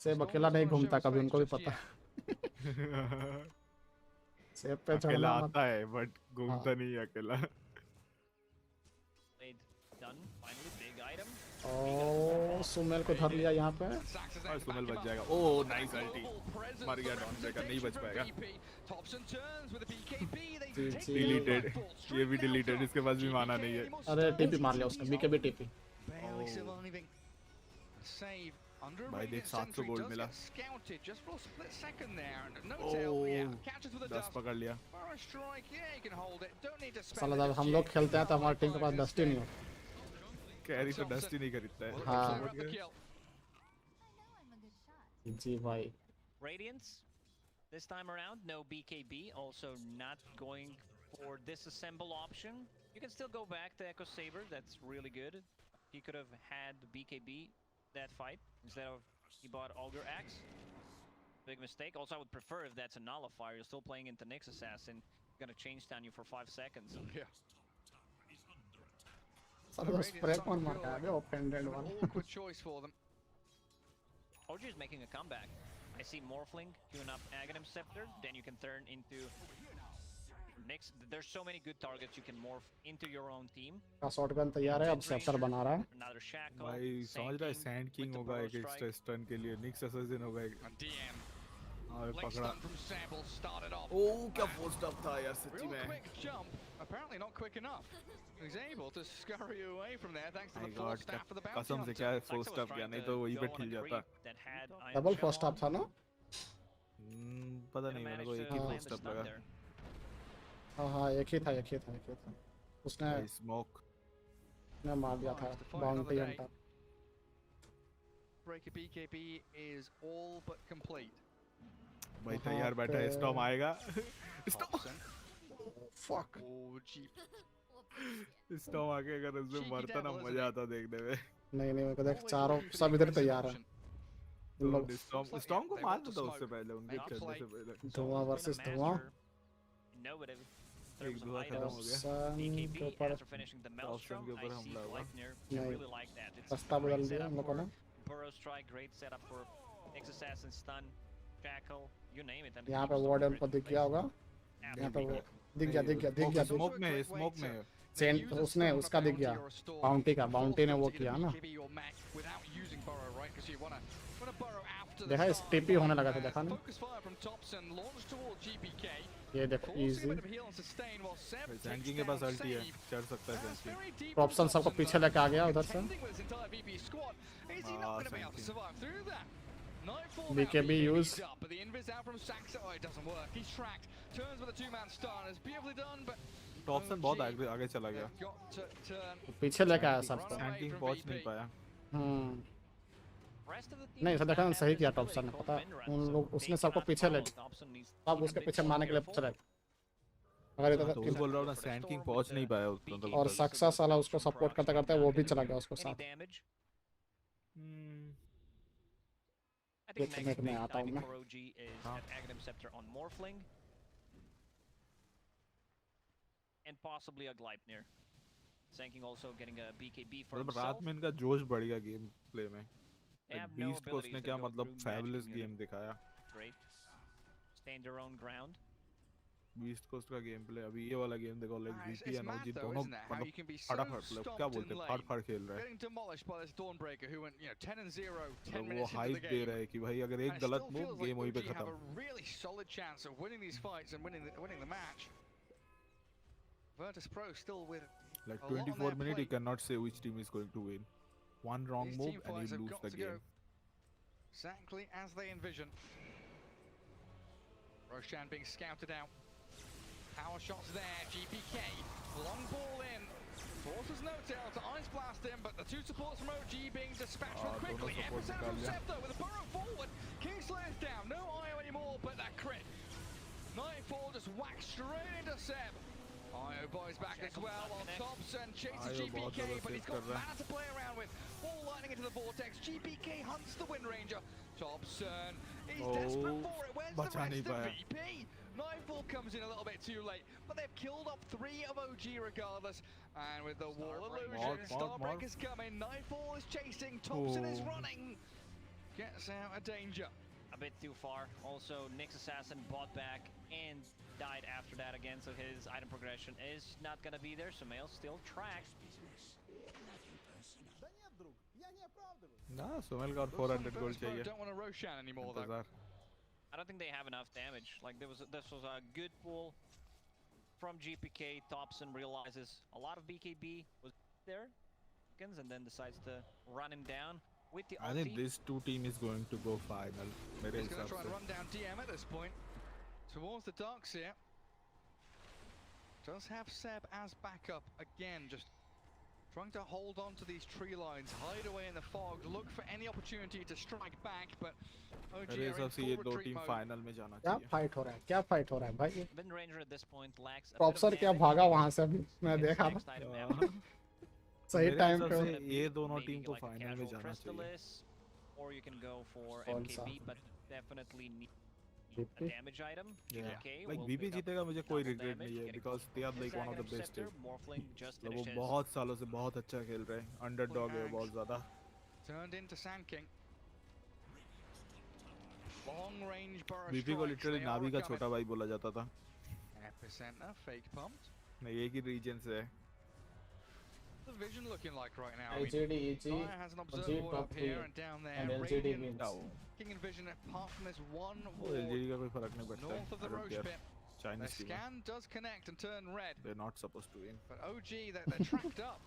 सेब अकेला नहीं घूमता कभी, उनको भी पता है। सेब पे अकेला चढ़ना मत। आता है बट घूमता नहीं है अकेला। Played done. Finally, big item. ओ सुमेल को धर लिया यहाँ पे। Saxa's और there to Sumel back him बच up. जाएगा। Oh nice अल्टी। Global presence, मर गया the डॉन ब्रेकर, नहीं बच पाएगा। VP. Thompson turns with a BKB. They ji, take ji. the Deleted. Nightfall ये straight भी down deleted, top. इसके पास भी माना नहीं है। GPK अरे टीपी almost मार लिया उसने, बीके भी TP. barely Oh. surviving. Save under a भाई देख, radiant 700 sentry gold does मिला। get scouted just for a split second there, and no Oh. tail, yeah, catches with a 10 dust. पकड़ लिया। Fire strike, yeah, you can hold it. Don't need to spend साला it जब just हम लोग yet. खेलते हैं तो हमारी टीम के पास डस्ट ही नहीं होता। कैरी तो डस्ट ही नहीं खरीदता है। Well, हाँ। clear up the kill. जी भाई। Radiance. This time around, no BKB. Also not going for disassemble option. You can still go back to Echo Saber. That's really good. He could have had BKB that fight instead of he bought Augur Axe. Big mistake. Also, I would prefer if that's a nullifier. You're still playing into Nyx Assassin. Gonna change down you for 5 seconds. Yeah. साला तो spray कौन मारता है बे, offended An वाला। awkward choice for them. OG is making a comeback. I see Morphling queuing up Aghanim Scepter. Then you can turn into Nyx. There's so many good targets you can morph into your own team. का shotgun तैयार है, अब sceptre बना रहा है। Another Shackle. भाई समझ रहा है सैंड किंग with the होगा Burrow एक एक्स्ट्रा Strike. स्टन के लिए, निक्स असैसिन होगा एक। And DM. और Late पकड़ा। stun from Seb will start it off. ओह क्या फोर्स अप था यार सच्ची Real में। quick jump. Apparently not quick enough. He's able to scurry away from there thanks to My the full God, staff for the bounty कसम से hunter. क्या है Saxa force was up किया, trying नहीं to तो वही go पे on a ठिल जाता। creep that had Iron double Shell first on. Up था ना? पता Could've नहीं, मेरे managed को to एक ही land force the up stun लगा। there. हाँ एक ही था। उसने स्मोक। ने मार दिया था bounty Hunter. Breaker BKB is all but complete. भाई तैयार बैठा है, स्टॉर्म आएगा। Thompson. Fuck. Oh, Jeep. Storm आके अगर उसमें Cheeky मरता ना devil, isn't मजा he? आता देखने में। नहीं मेरे को देख, Always चारों looking for the सब इधर aggressive तैयार है। option. इन लोग स्टॉर्म को they मार want to देता उससे smoke. पहले, उनके Make खेलने play. से पहले। धुआं वर्सेस धुआं। No, but in एक terms of धुआं खत्म items, हो गया। सन के BKB ऊपर after finishing the Maelstrom, के I ऊपर see हमला हुआ। Gleipnir. I नहीं। really like that. It's रास्ता a great बदल दिया setup हम लोगों for ने। Burrow Strike, great setup for Nyx Assassin, Stun, Shackle, you name it. And it यहाँ पे keeps the वार्डन grid को in दिख place गया होगा। after यहाँ पे वो BKB. दिख गया। स्मोक में है, स्मोक में है। सेंट उसने उसका दिख गया, बाउंटी ने वो किया ना। देखा इस टीपी होने लगा था, देखा ना? ये देखो इजी। सैंकिंग के पास अल्टी है, चढ़ सकता है सैंकिंग। ऑप्शन सबको पीछे लेके आ गया उधर से। BKB use. But the invis out from Saxa. Oh, it doesn't work. He's tracked. Turns with a two-man stun. It's beautifully done, but Topsin बहुत आगे चला गया। got to turn. पीछे लेके आया सबको। सैंकिंग पहुंच नहीं पाया। Rest of the team नहीं does इसे देखा not ना have सही किया visibility. टॉपसन ने Cold पता Wind runs, उन so लोग they उसने सबको cannot पीछे ले follow. Thompson needs to अब be a उसके bit पीछे more मारने के लिए careful. चले अगर हाँ, इधर तो वो बोल रहा हूँ ना सैंड किंग पहुंच नहीं पाया उतना तक और तक। सक्सेस वाला उसको सपोर्ट करते करते वो भी चला गया उसको Any साथ damage? I एक think मिनट next में big आता हूँ timing मैं for OG is हाँ। at Aghanim Scepter on Morphling. And possibly a Gleipnir. Sanking also getting a BKB for मतलब himself. रात में इनका जोश बढ़ गया गेम प्ले में। They have no बीस्ट को abilities उसने that क्या go मतलब through magic fabulous immunity. Game दिखाया। Great. Stand their own ground. Beast को उसका गेम प्ले अभी ये वाला गेम देखो like It's VP and mad OG though, दोनों isn't it? How you मतलब can be so फटाफट मतलब क्या stomped बोलते in हैं lane, फाड़ खेल रहे हैं। getting demolished by this Dawnbreaker who went, 10-0, 10 मतलब वो minutes into hype the they game. रहा है कि भाई अगर And एक it गलत still move feels like game वहीं पे OG have खत्म। a really solid chance of winning these fights and winning the match. Virtus Pro still with Like a lot on 24 their minutes, you plate. cannot say which team is going to win. One wrong These move team and fights you have lose got the to go game. exactly as they envision. Roshan being scouted out. Power shots there. GPK. Long ball in. Forces no tail to Ice Blast him, but the two supports from OG being dispatched real quickly. dono support Epicenter from nikal liya. Scepter with a burrow forward. Kingslayer's down. No IO anymore, but that crit. Nightfall just whacked straight into Seb. IO boys back as well on Thompson chases IO बहुत GPK, ज़्यादा but he's save got कर रहा है। mana to play around with. Ball lightning into the vortex. GPK hunts the Wind Ranger. Thompson, he's desperate for it. Where's the बचा नहीं rest of पाया। VP? Nightfall comes in a little bit too late, but they've killed off 3 of OG regardless. And with the wall illusion, Starbreaker's coming. Nightfall is chasing. Thompson is running. Gets out of danger. A bit too far. Also, Nyx Assassin bought back and died after that again, so his item progression is not gonna be there. Sumail still tracks. ना सुमेल का और 400 gold चाहिए। Don't want a Roshan anymore though. इंतजार। I don't think they have enough damage. Like this was a good pull from GPK. Thompson realizes a lot of BKB was there, and then decides to run him down with the I ulti. think this two team is going to go final. मेरे He's going हिसाब to try and से। run down DM at this point. Towards the Darks here. Does have Seb as backup again, just trying to hold on to these tree lines, hide away in the fog, look for any opportunity to strike back, but OG मेरे are in हिसाब से full ये दो retreat team mode. Final में जाना क्या चाहिए। Fight हो रहा है क्या फाइट हो रहा है भाई Wind Ranger at this point lacks a bit of प्रॉप्सर क्या damage. भागा वहां से अभी मैं Gets देखा next था item हाँ। after. सही मेरे टाइम हिसाब पे से ये दोनों Maybe टीम को like a फाइनल में casual जाना चाहिए। Crystallis, or you can go for कौन सा? MKB, but definitely need a VP? damage item. Yeah. GPK Like will VP pick up जीतेगा मुझे कोई double रिग्रेट damage, नहीं है getting because they are his like one of the Aghanim best Scepter. team। Morphling just मतलब वो finished his. बहुत सालों से बहुत अच्छा खेल रहे हैं। अंडरडॉग है बहुत ज़्यादा। Turned into Sand King. Long range burrow VP को strikes, लिटरली they are नावी का recovering. छोटा भाई बोला जाता था। Epicenter, fake pumped. नहीं एक ही रीजन से है। The vision looking like right now? I mean, LGD EG Dyer has an observer top up here 3 and down there. and LGD Radiant wins King and Vision apart from this one वो ward LGD का कोई फर्क नहीं पड़ता north of है। the I don't Roche care। pit. The Chinese team है। scan does connect and turn red, They're not supposed to win। but OG, they're tracked up.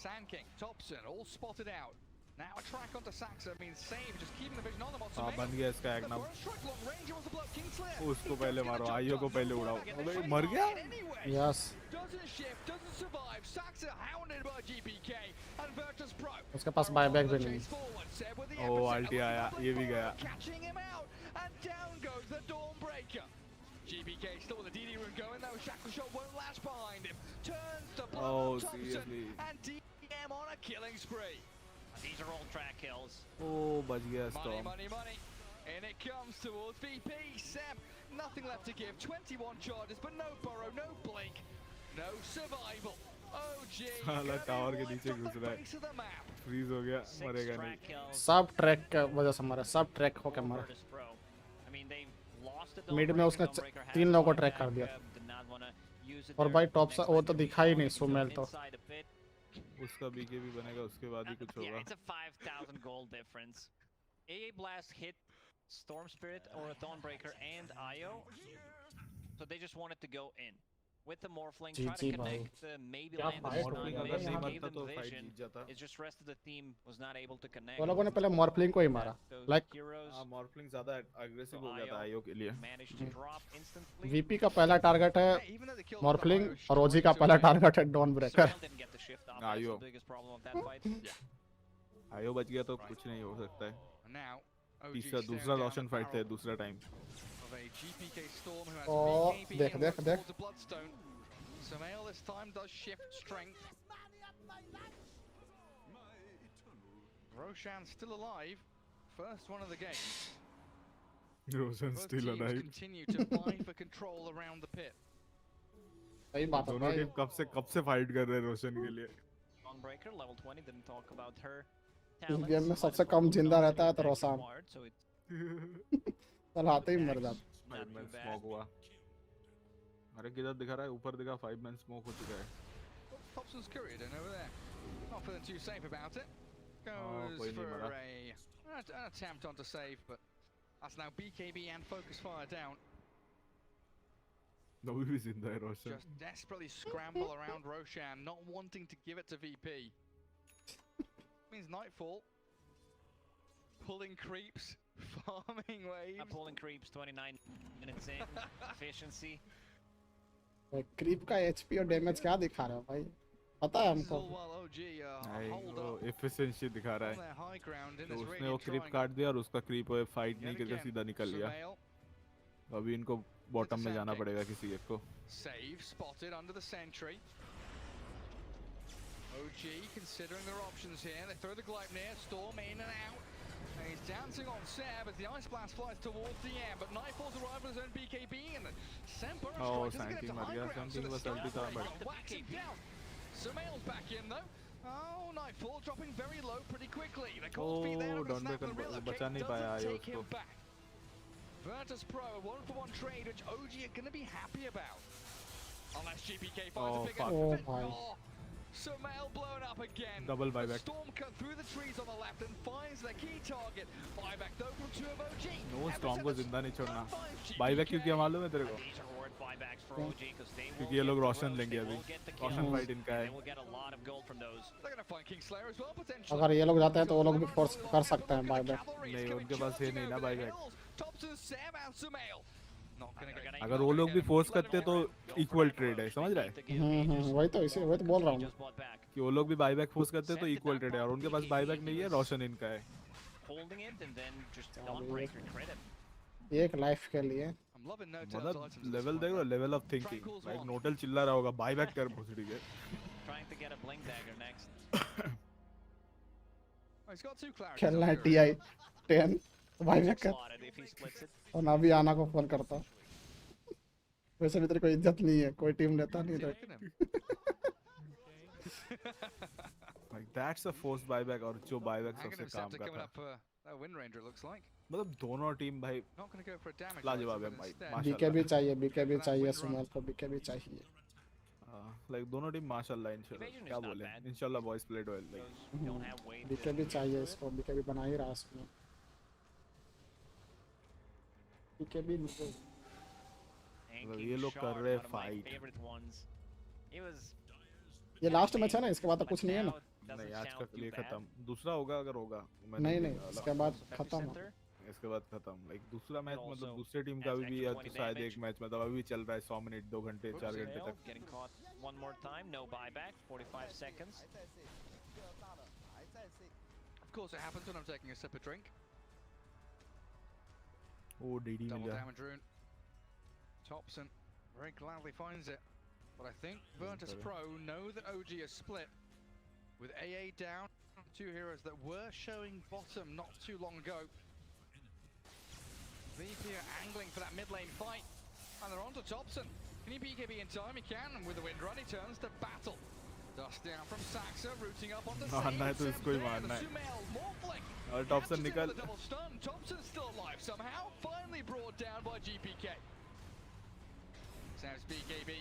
Sand King, Thompson, all spotted out. Now a track onto Saxa means save, just keeping the vision on them on हाँ Sumail. बन गया इसका The एग्नम। burst strike, long range, wants to blow Kingslayer. उसको He पहले does get मारो the job आइयो को done. पहले उड़ाओ। Get the अबे shot मर गया? in anyway. Yes Doesn't shift, doesn't survive. Saxa hounded by GPK and Virtus Pro. उसके पास बायबैक भी नहीं Chase forward, Seb with the O epicenter, अल्टी looking आया for ये भी Fire, गया। catching him out, and down goes the Dawnbreaker. GPK still with the DD room going though. Shackle shot won't last behind him. Turns to blow Oh, Thompson seriously? and DM on a killing spree. These are all track kills. ओ बच गया Money, storm. money, money. And it comes towards VP. Seb, nothing left to give. 21 charges, but no burrow, no blink, no survival. OG साला tower के नीचे left घुस on the रहा है। base of the map. Freeze हो गया 6 मरेगा track नहीं। kills. सब ट्रैक के वजह से मरा सब ट्रैक होके for मरा Virtus Pro. I mean, they lost the mid में Dawnbreaker. उसने Dawnbreaker has 3 लोगों को fought ट्रैक back, कर दिया did not wanna use it और there. भाई टॉप Next वो time तो they दिखा ही नहीं jump सुमेल तो inside a pit. उसका बीके भी बनेगा उसके बाद ही कुछ Yeah, होगा। it's a 5,000 gold difference. AA Blast hit Storm Spirit or a Dawnbreaker and IO, so they just wanted to go in with the Morphling, try to GG भाई। connect, maybe क्या land the fight stun, हो रही है अगर भाई नहीं यहाँ maybe मरता gave तो them फाइट vision. जीत जाता। It's just rest of the team was not able to connect. वो लोगों ने पहले मॉर्फलिंग को ही मारा Those लाइक heroes हाँ मॉर्फलिंग ज़्यादा एग्रेसिव हो गया था आईओ के लिए। managed to drop instantly. VP का पहला टारगेट है Hey, even though they killed the मॉर्फलिंग Irish और ओजी का strike पहला away, टारगेट है Dawnbreaker Sumail didn't get the shift off. That's Ayo. the biggest problem of that fight. IO बच गया तो कुछ नहीं हो सकता है। And now, OG तीसरा staring दूसरा down रोशन the फाइट थे barrel दूसरा time of a GPK Storm who has Oh, BKB देख, and देख, works देख. towards a Bloodstone. Sumail this time does shift strength. Roshan still alive. First one of the game. Roshan Both still teams alive continue to vie for control around the pit. सही बात है दोनों भाई. Team कब से fight कर रहे हैं रोशन के लिए Dawnbreaker, level 20, didn't talk about her इस talents. गेम में Might सबसे as कम well जिंदा not रहता है get तो back रोसान. required, so it's कल आते ही मर जाता. not five too man bad. Smoke हुआ अरे किधर दिखा रहा है ऊपर दिखा 5 मैन स्मोक हो चुका है Thompson's courier in over there. Not feeling too safe about it. कोई Goes नहीं for मरा. an attempt on to save, but that's now BKB and Focus Fire down. अभी भी जिंदा है रोशन Just desperately scramble around Roshan, not wanting to give it to VP. Means Nightfall. Pulling creeps, farming waves. Pulling creeps, 29 minutes in, efficiency. Creep का HP और damage क्या दिखा रहे हो भाई? पता है This is हमको. all while OG hold वो up एफिशिएंसी दिखा रहा on है their high ground in तो this उसने really वो क्रीप trying काट दिया और उसका क्रीप फाइट नहीं yet करके again. सीधा निकल लिया Sumail, अभी इनको बॉटम में जाना Zotac. पड़ेगा किसी एक को save spotted under the sentry. OG considering their options here. They throw the Gleipnir, Storm in and out. And he's dancing on Seb as the Ice Blast flies towards the end. But Nightfall's arrived with his own BKB and Semper Oh, doesn't get Sanking him to मर high गया, ground. So Sanking the was ulti था, Skyfire but- whacks him down. Sumail's back in though. Oh, Nightfall dropping very low pretty quickly. The cold feet there Oh, to snap Dawnbreaker the relocate बचा नहीं पाया doesn't आयो take him उसको back. Virtus Pro, a 1-for-1 trade, which OG are going to be happy about. Unless GPK finds Oh, a big fuck. Oh, fit. my. Oh, Sumail blown up again. Double The buyback. Storm cut through the trees on the left and finds their key target. Buyback though from 2 of OG. No Ever Storm को since जिंदा नहीं छोड़ना finds buyback क्यों किया GPK. मालूम है तेरे को These are horde buybacks for OG because they will क्योंकि ये get लोग the रोशन roast, लेंगे they अभी will get the Roshan kills, fight इनका they है will get a lot of gold from those. They're going to find Kingslayer as well potentially. अगर ये लोग जाते हैं तो वो लोग भी फोर्स कर सकते हैं बायबैक. नहीं उनके पास ये नहीं ना buyback Thompson, Sam and Sumail. Not going to get अगर वो लोग भी फोर्स करते तो इक्वल ट्रेड है समझ रहा है वही तो इसी वही तो बोल रहा हूँ. Just bought back. कि वो लोग भी बाईबैक फोर्स करते तो इक्वल ट्रेड है और उनके पास बाईबैक नहीं है रोशन इनका है Holding it and then just Dawnbreaker credit. एक लाइफ के लिए. I'm loving no मतलब लेवल देखो लेवल ऑफ थिंकिंग लाइक नोटल चिल्ला रहा होगा बाईबैक कर भोसड़ी के Trying to get a blink dagger next. He's got 2 clarities. खेलना है TI 10 बायबैक कर. Slotted if he splits it. और ना भी आना को फोन करता. वैसे भी तेरे को इज्जत नहीं है कोई टीम लेता नहीं तो. Like that's a force buyback और जो बाईबैक Hanging सबसे himself काम to कर coming रहा up for that Wind Ranger, it looks like. मतलब दोनों टीम भाई Not going to go for a damage. लाजवाब laser, है but भाई instead- माशाल्लाह बीकेबी चाहिए बीकेबी चाहिए सुमेल को बीकेबी चाहिए. लाइक दोनों टीम माशाल्लाह इंशाल्लाह Evasion is क्या not बोले bad. इंशाल्लाह boys played well like Those don't have weight. BKB चाहिए इसको बीकेबी बना ही रहा है सुमेल. बीकेबी मतलब ये लोग कर रहे हैं fight Favorite ones. It was. ये लास्ट मैच है ना इसके बाद तो कुछ नहीं है ना. नहीं आज का लिए खत्म दूसरा होगा अगर होगा मैं नहीं देखने नहीं वाला। इसके बाद खत्म. इसके बाद खत्म लाइक दूसरा मैच also मतलब दूसरे टीम का has अभी भी extra या 20 तो शायद damage. एक मैच मतलब अभी भी चल रहा है 100 मिनट 2 घंटे 4 घंटे Sumail तक getting caught one more time. No buyback. 45 seconds. Of course, it happens when I'm taking a sip of drink. Oh DD मिल Double गया damage rune. Thompson very gladly finds it. But I think Virtus better. Pro know that OG is split. With AA down, 2 heroes that were showing bottom not too long ago. VP are angling for that mid lane fight. And they're on to Thompson. Can he BKB in time? He can. And with the wind run, he turns to battle. Dust down from Saxa, rooting up onto मारना है तो Save. इसको ही There, मारना the है Sumail, more flick. और Topsin Captures him निकल with a double stun. Thompson's still alive somehow. Finally brought down by GPK. Sam's BKB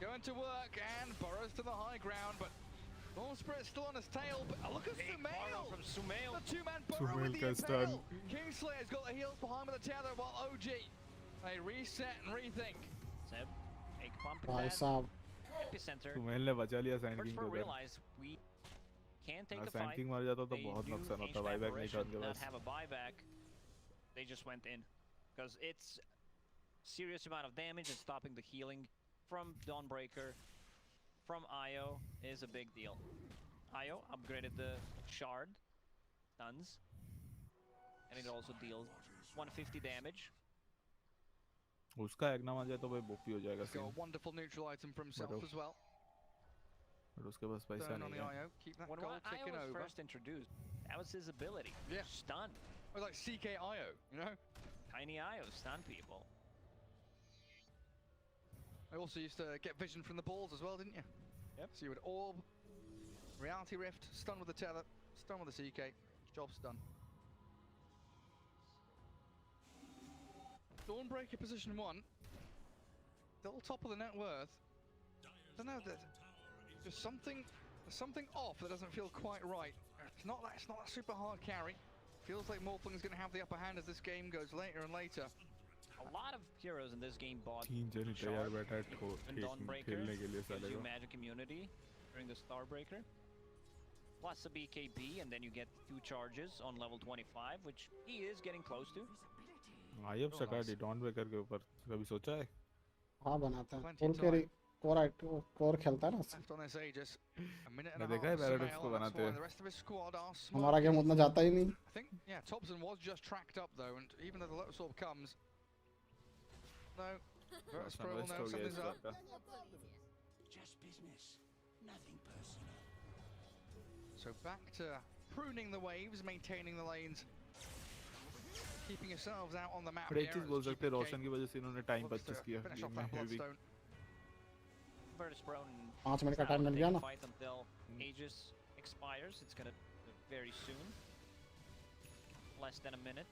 going to work and burrows to the high ground, but Dawn Spirit's still on his tail. But look at Sumail From Sumail. the 2-man burrow Sumail with the का stun. impale. Kingslayer's got the heals behind with the tether, while OG they reset and rethink. Seb, egg pump भाई that. साहब Epicenter. Sumel ने बचा लिया sand First king for को उधर realize we can take the sand fight. King मर जाता तो They बहुत knew नुकसान होता Ancient बाईबैक नहीं था Apparition उनके did not pass have a buyback. They just went in because it's serious amount of damage and stopping the healing from Dawnbreaker from Io is a big deal. Io upgraded the shard stuns. and it also deals 150 damage. उसका एग्ना आ जाए तो भाई बोपी हो जाएगा He's got a सीन wonderful neutral item for himself But, as well. But उसके पास पैसा Turn on नहीं the है IO, keep that When goal IO ticking was over. first introduced, that was his ability. Yeah. Stun. It was like CK IO, you know? Tiny IO, stun people. I also used to get vision from the balls as well, didn't you? Yep. So you would orb, reality rift, stun with the tether, stun with the CK, job's done. Dawnbreaker position 1. Still top of the net worth. I don't know, there's something off that doesn't feel quite right. It's not that super hard carry. Feels like Morphling's going to have the upper hand as this game goes later and later. A lot of heroes in this game bought तीन जन तैयार बैठा है and Dawnbreaker खेलने के लिए gives साले you को magic immunity during the Starbreaker. Plus a BKB, and then you get 2 charges on level 25, which he is getting close to. आयब सकाडी डॉनब्रेकर के ऊपर कभी सोचा है हाँ बनाते हैं Plenty of full carry core खेलता है ना Left on this Aegis. A minute and मैं a देखा half. है Paradox Sumail, को and that's बनाते why हैं the rest of his squad are हमारा smoking. गेम उतना जाता ही नहीं I think, yeah, Thompson was just tracked up though, and even though the Lotus Orb comes, no, Virtus Pro will Sunwest know हो गया something's इस up. बार का Just business, nothing personal. So back to pruning the waves, maintaining the lanes, keeping yourselves out on the map पर एक here चीज as बोल सकते हैं GPK रोशन की वजह से इन्होंने टाइम looks to परचेस किया finish गेम off में that heavy Bloodstone. Virtus Pro and 5 minute का टाइम मिल गया ना fight until Aegis expires. It's gonna be very soon. Less than a minute.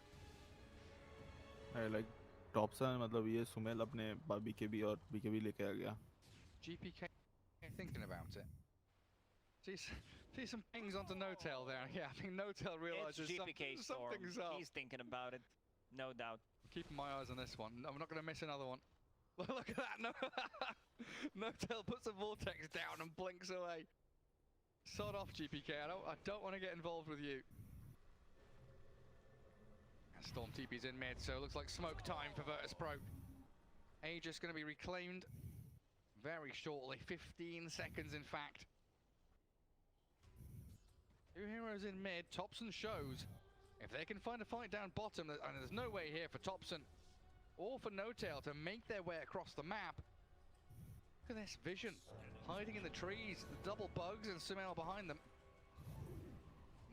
Like Topsin मतलब ये सुमेल अपने बीकेबी और BKB लेके आ गया GPK thinking about it. See some pings onto No-Tail there. Yeah, I think No-Tail It's realizes GPK Storm. something's up. He's thinking about it, no doubt. Keeping my eyes on this one. I'm not going to miss another one. Look at that. No, No-Tail puts a vortex down and blinks away. Sod off, GPK. I don't want to get involved with you. And Storm TP's in mid, so it looks like smoke time for Virtus Pro. Aegis going to be reclaimed very shortly. 15 seconds, in fact. 2 heroes in mid. Thompson shows if they can find a fight down bottom, and there's no way here for Thompson or for No-Tail to make their way across the map. Look at this vision, hiding in the trees, the double bugs and Sumail behind them.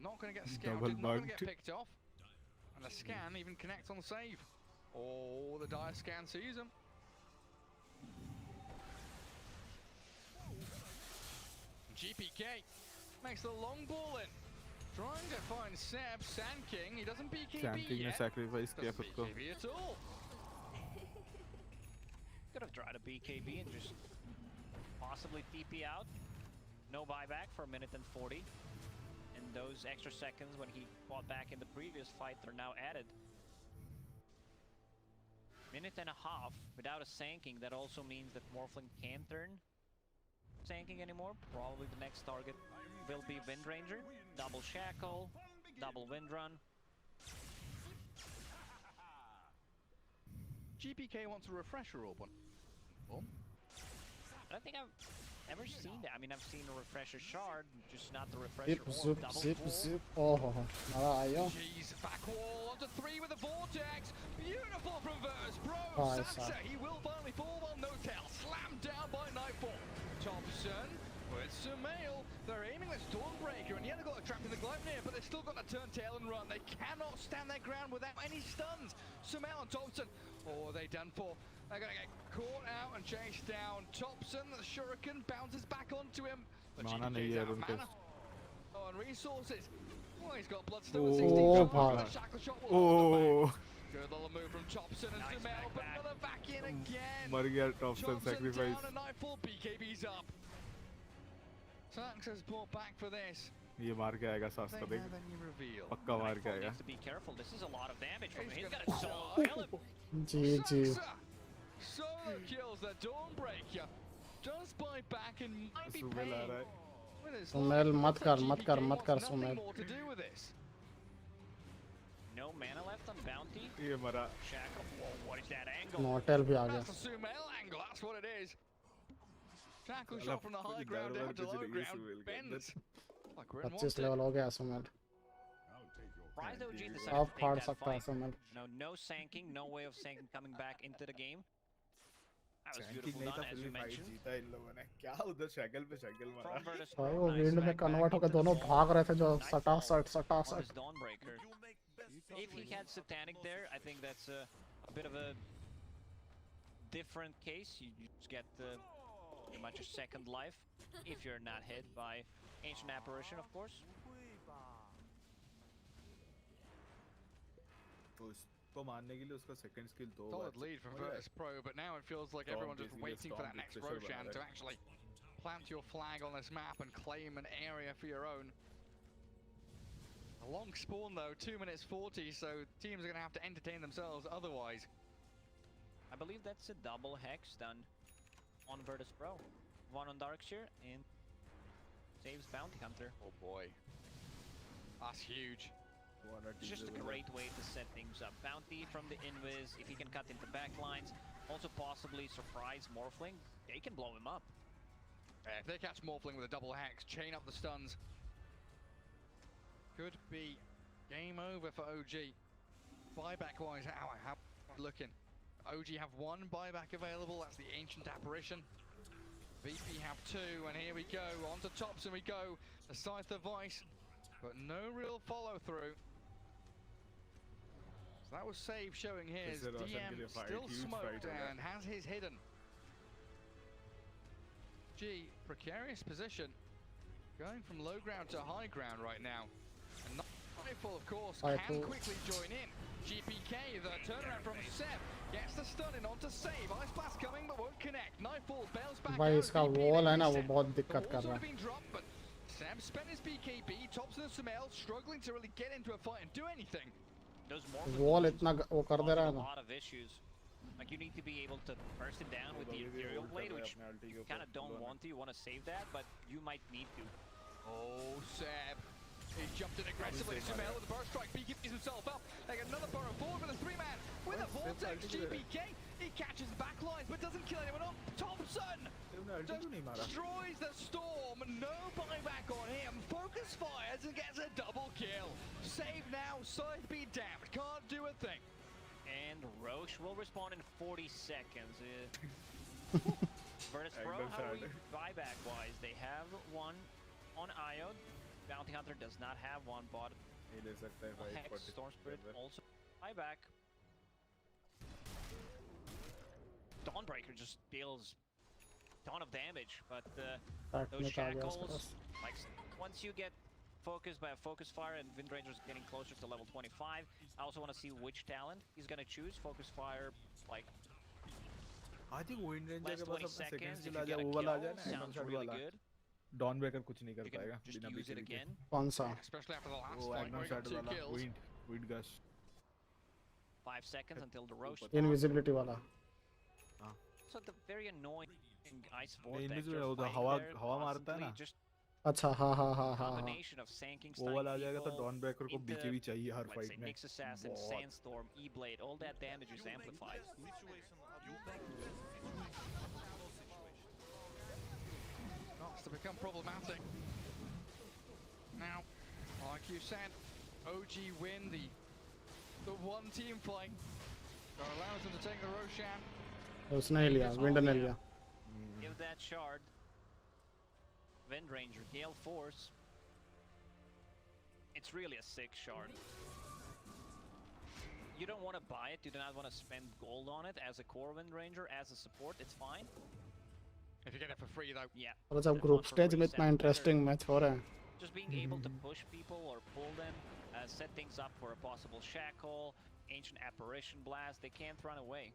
Not going to get scouted, not going to get picked off. And the scan even connects on the save. Oh, the dire scan sees him. GPK makes the long ball in. Trying to find Seb, Sand King. He doesn't BKB Sam king ने yet. Sacrifice किया Doesn't खुद को BKB at all. Could have tried a BKB and just possibly TP out. No buyback for a minute and 40. And those extra seconds when he fought back in the previous fight are now added. Minute and a half without a sanking. That also means that Morphling can't turn sanking anymore. Probably the next target will be Wind Ranger. Double Shackle, double Wind Run. GPK wants a refresher orb one. Oh. I don't think I've ever seen that. I mean, I've seen a refresher shard, just not the refresher zip orb. zip Double zip pull. zip oh मारा आया Jeez, back wall onto 3 with the vortex. Beautiful from Virtus Pro. Nice, Sansa, he will finally fall on No-Tail. Slammed down by Nightfall. Thompson with Sumail. They're aiming this Dawnbreaker, and yeah, they've got a trap in the Gleipnir, but they've still got to turn tail and run. They cannot stand their ground without any stuns. Sumail and Thompson, oh, are they done for? They're going to get caught out and chased down. Thompson, the Shuriken, bounces back onto him. But Mana GPK's nahi hai out of unke. mana. Oh, and resources. Oh, he's got Bloodstone at 16 Oh, cards. bhai. The shackle shot will hold them oh back. Good little move from Thompson and Nice Sumail, but back. another back in again. मर गया Topsin Thompson sacrifice down and Nightfall, BKB's up. Sax has brought back for this. ये मार के आएगा सास They का देख have any reveal. पक्का मार के Nightfall आएगा needs to be careful. This is a lot of damage from him. He's He's gonna got a solo kill him. Ji ji Saxa solo kills the Dawnbreaker. Does buy back and might be Sumel uh paying रहा है with his Sumel life. मत Looks कर like मत कर GPK मत कर wants nothing Sumel more to do with this. No mana left on bounty. ये मरा Shackle. Whoa, what is that angle? नोटेल भी आ गया That's the Sumail angle, that's what it is. Shackle साला shot from the high पूरी ground down गड़बड़ to low कुछ नहीं ground. Sumel के अंदर Bends. Like we're in 25 wanted. Level हो गया Sumel I'll take your surprised OG decided आप to फाड़ take that सकता है fight. समझ No sanking, no way of sanking coming back into the game. That was Shanking beautiful नहीं था, done, फिर as भी you fight mentioned. जीता इन लोगों ने। क्या उधर शैगल पे शैगल मारा। From Virtus भाई Pro, वो nice विंड में smack back कन्वर्ट होकर into the दोनों wall. भाग रहे थे जो Nightfall सटासट on this Dawnbreaker. If he had Satanic there, I think that's a bit of a different case. You just get pretty much a second life if you're not hit by Ancient Apparition, of course. तो उसको मारने के लिए उसका second skill दो बार Solid lead from Virtus Pro, but now it feels like Storm everyone just basically waiting for Storm that with next pressure Roshan बना to रहा है। actually plant your flag on this map and claim an area for your own. A long spawn though, 2 minutes 40, so teams are going to have to entertain themselves otherwise. I believe that's a double hex done on Virtus Pro. One on Darkshire and saves Bounty Hunter. Oh boy. That's huge. It's just a great way to set things up. Bounty from the invis, if he can cut into backlines, also possibly surprise Morphling, they can blow him up. Yeah, if they catch Morphling with a double hex, chain up the stuns, could be game over for OG. Buyback wise, how looking? OG have one buyback available, that's the Ancient Apparition. VP have two, and here we go, on to tops and we go. The Scythe of Vice, but no real follow through. So that was save showing his This is Roshan DM के लिए fight, still huge smoked fight होगा। and has his hidden. G, precarious position, going from low ground to high ground right now. And Nightfall, of course, can Nightfall. quickly join in. GPK, the turnaround from Seb, gets the stun in on to save. Ice Blast coming, but won't connect. Nightfall bails back भाई out. इसका VP wall है ना making वो step. बहुत The दिक्कत walls कर would रहा have है been dropped, but Seb spent his BKB, tops and Sumail, struggling to really get into a fight and do anything. Those wall Morphling इतना वो कर दे रहा है a ना lot of issues. Like you need to be able to burst it down with the Ethereal Blade, which you kind of don't want to. You want to save that, but you might need to. Oh, Seb. He jumped in aggressively. Sumail with the burst strike. BK picks himself up. They get another burrow forward with a three-man. With a vortex, GPK. He catches the back lines, but doesn't kill anyone off. Thompson destroys the storm. No buyback on him. Focus fires and gets a double kill. Save now. Scythe be damned. Can't do a thing. And Roche will respawn in 40 seconds. Virtus Pro, how are we buyback-wise? They have one on Io. Bounty Hunter does not have one, but Hex, Storm Spirit also buyback. Dawnbreaker just deals a ton of damage, but those shackles, like once you get focused by a focus fire and Wind Ranger's getting closer to level 25, I also want to see which talent he's gonna choose. Focus fire, like I think Wind Ranger last के पास 20 अपना second seconds. If skill uh you get जाए a वो वाला आ kill, जाए ना sounds Aggron really वाला good. Dawnbreaker कुछ नहीं कर You can पाएगा just बिना use it BKB के again. कौन सा Especially after the last वो fight where Aggron he got shot 2 वाला kills. wind gush 5 seconds until the Roche. Invisibility वाला So the very annoying ice नहीं vortex. invisible You're वो तो fighting हवा there हवा मारता है constantly, ना just अच्छा हाँ हाँ हाँ हाँ हाँ combination of sanking, वो वाला आ stunning जाएगा तो people, Dawnbreaker को into, BKB चाहिए हर let's फाइट say में Nyx Assassin, बहुत। Sandstorm, E-Blade, all that damage is amplified. Starts to become problematic. Now, like you said, OG win the one team fight that allows them to take the Roshan. उसने ही लिया wind ने लिया Give that shard. Wind Ranger, Gale Force. It's really a sick shard. You don't want to buy it, you do not want to spend gold on it as a core Wind Ranger, as a support, it's fine. If you get it for free though. Yeah. और जब that group one for stage free में इतना sounds interesting better. Match हो रहा है Just being able to push people or pull them, set things up for a possible shackle, ancient apparition blast, they can't run away.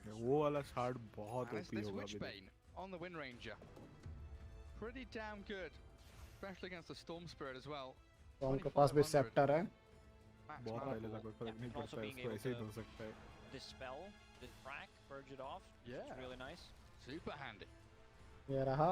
वो वाला shard बहुत And OP this होगा Witchbane on the Wind Ranger. Pretty damn good. Especially against the Storm Spirit as well. तो उनके पास भी 2500 sceptre है max बहुत mana पहले pool. था कोई फर्क नहीं and also पड़ता है being उसको able ऐसे ही to- धो सकता है Dispel, distract, purge it off. Yeah. It's really nice. Super handy. ये रहा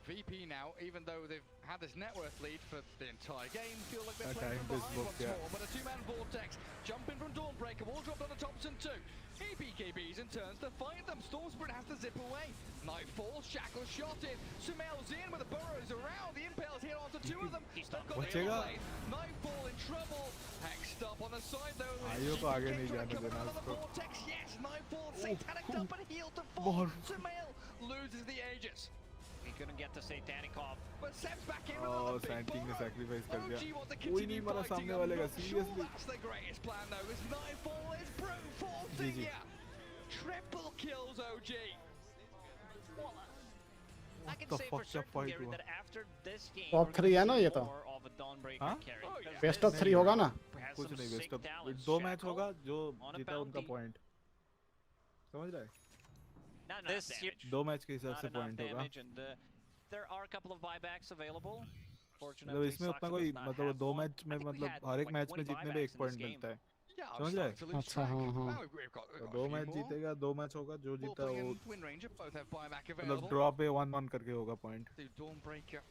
VP now, even though they've had this net worth lead for the entire game, feel like they're That playing time from is behind booked, once yeah. more. But a two-man vortex, jumping from Dawnbreaker, wall dropped on the Thompson too. BKBs and turns to fight them. Storm Spirit has to zip away. Nightfall, Shackle shot in. Sumail's in with the burrows around. The Impale's hit onto two of them. They've got the बचेगा? blade. Nightfall in trouble. Hexed up on the side though. आइयो को आगे नहीं Coming जाने देना out of the उसको. vortex, yes. Nightfall, satanic dump and heal to fall. Sumail loses the Aegis. He couldn't get the Satanic off. But Seb's back in with Oh, another big Santing ने burrow. sacrifice कर दिया. OG want to कोई नहीं continue मरा fighting. सामने I'm वाले का, not sure seriously. that's the greatest plan though. It's Nightfall is brute forcing GG. ya. Triple kills OG. I can the say fuck for that certain, fight Gary, was? that after this game, Top we're three gonna है ना see ये तो? more of a Dawnbreaker हाँ? carry. Oh, Because yeah. Best this of 3 होगा ना? has कुछ some नहीं sick best of talents. दो मैच Shackle होगा जो on a जीता उनका bounty. पॉइंट समझ रहा है Not enough This damage. दो मैच के हिसाब Not से enough पॉइंट होगा damage, and there are a couple of buybacks available. मतलब Fortunately, इसमें उतना Saxo कोई does not मतलब have दो one. मैच I में think we मतलब had हर एक like मैच में 20 जीतने पे buybacks एक in पॉइंट this game. मिलता है Yeah, I'm समझ रहा है starting to lose अच्छा, track. हाँ, हाँ. Well, we've got तो a दो few मैच more. जीतेगा दो मैच होगा जो जीता Bullpulling वो and Wind Ranger both have buyback मतलब available. ड्रॉ पे 1-1 करके होगा पॉइंट The Dawnbreaker.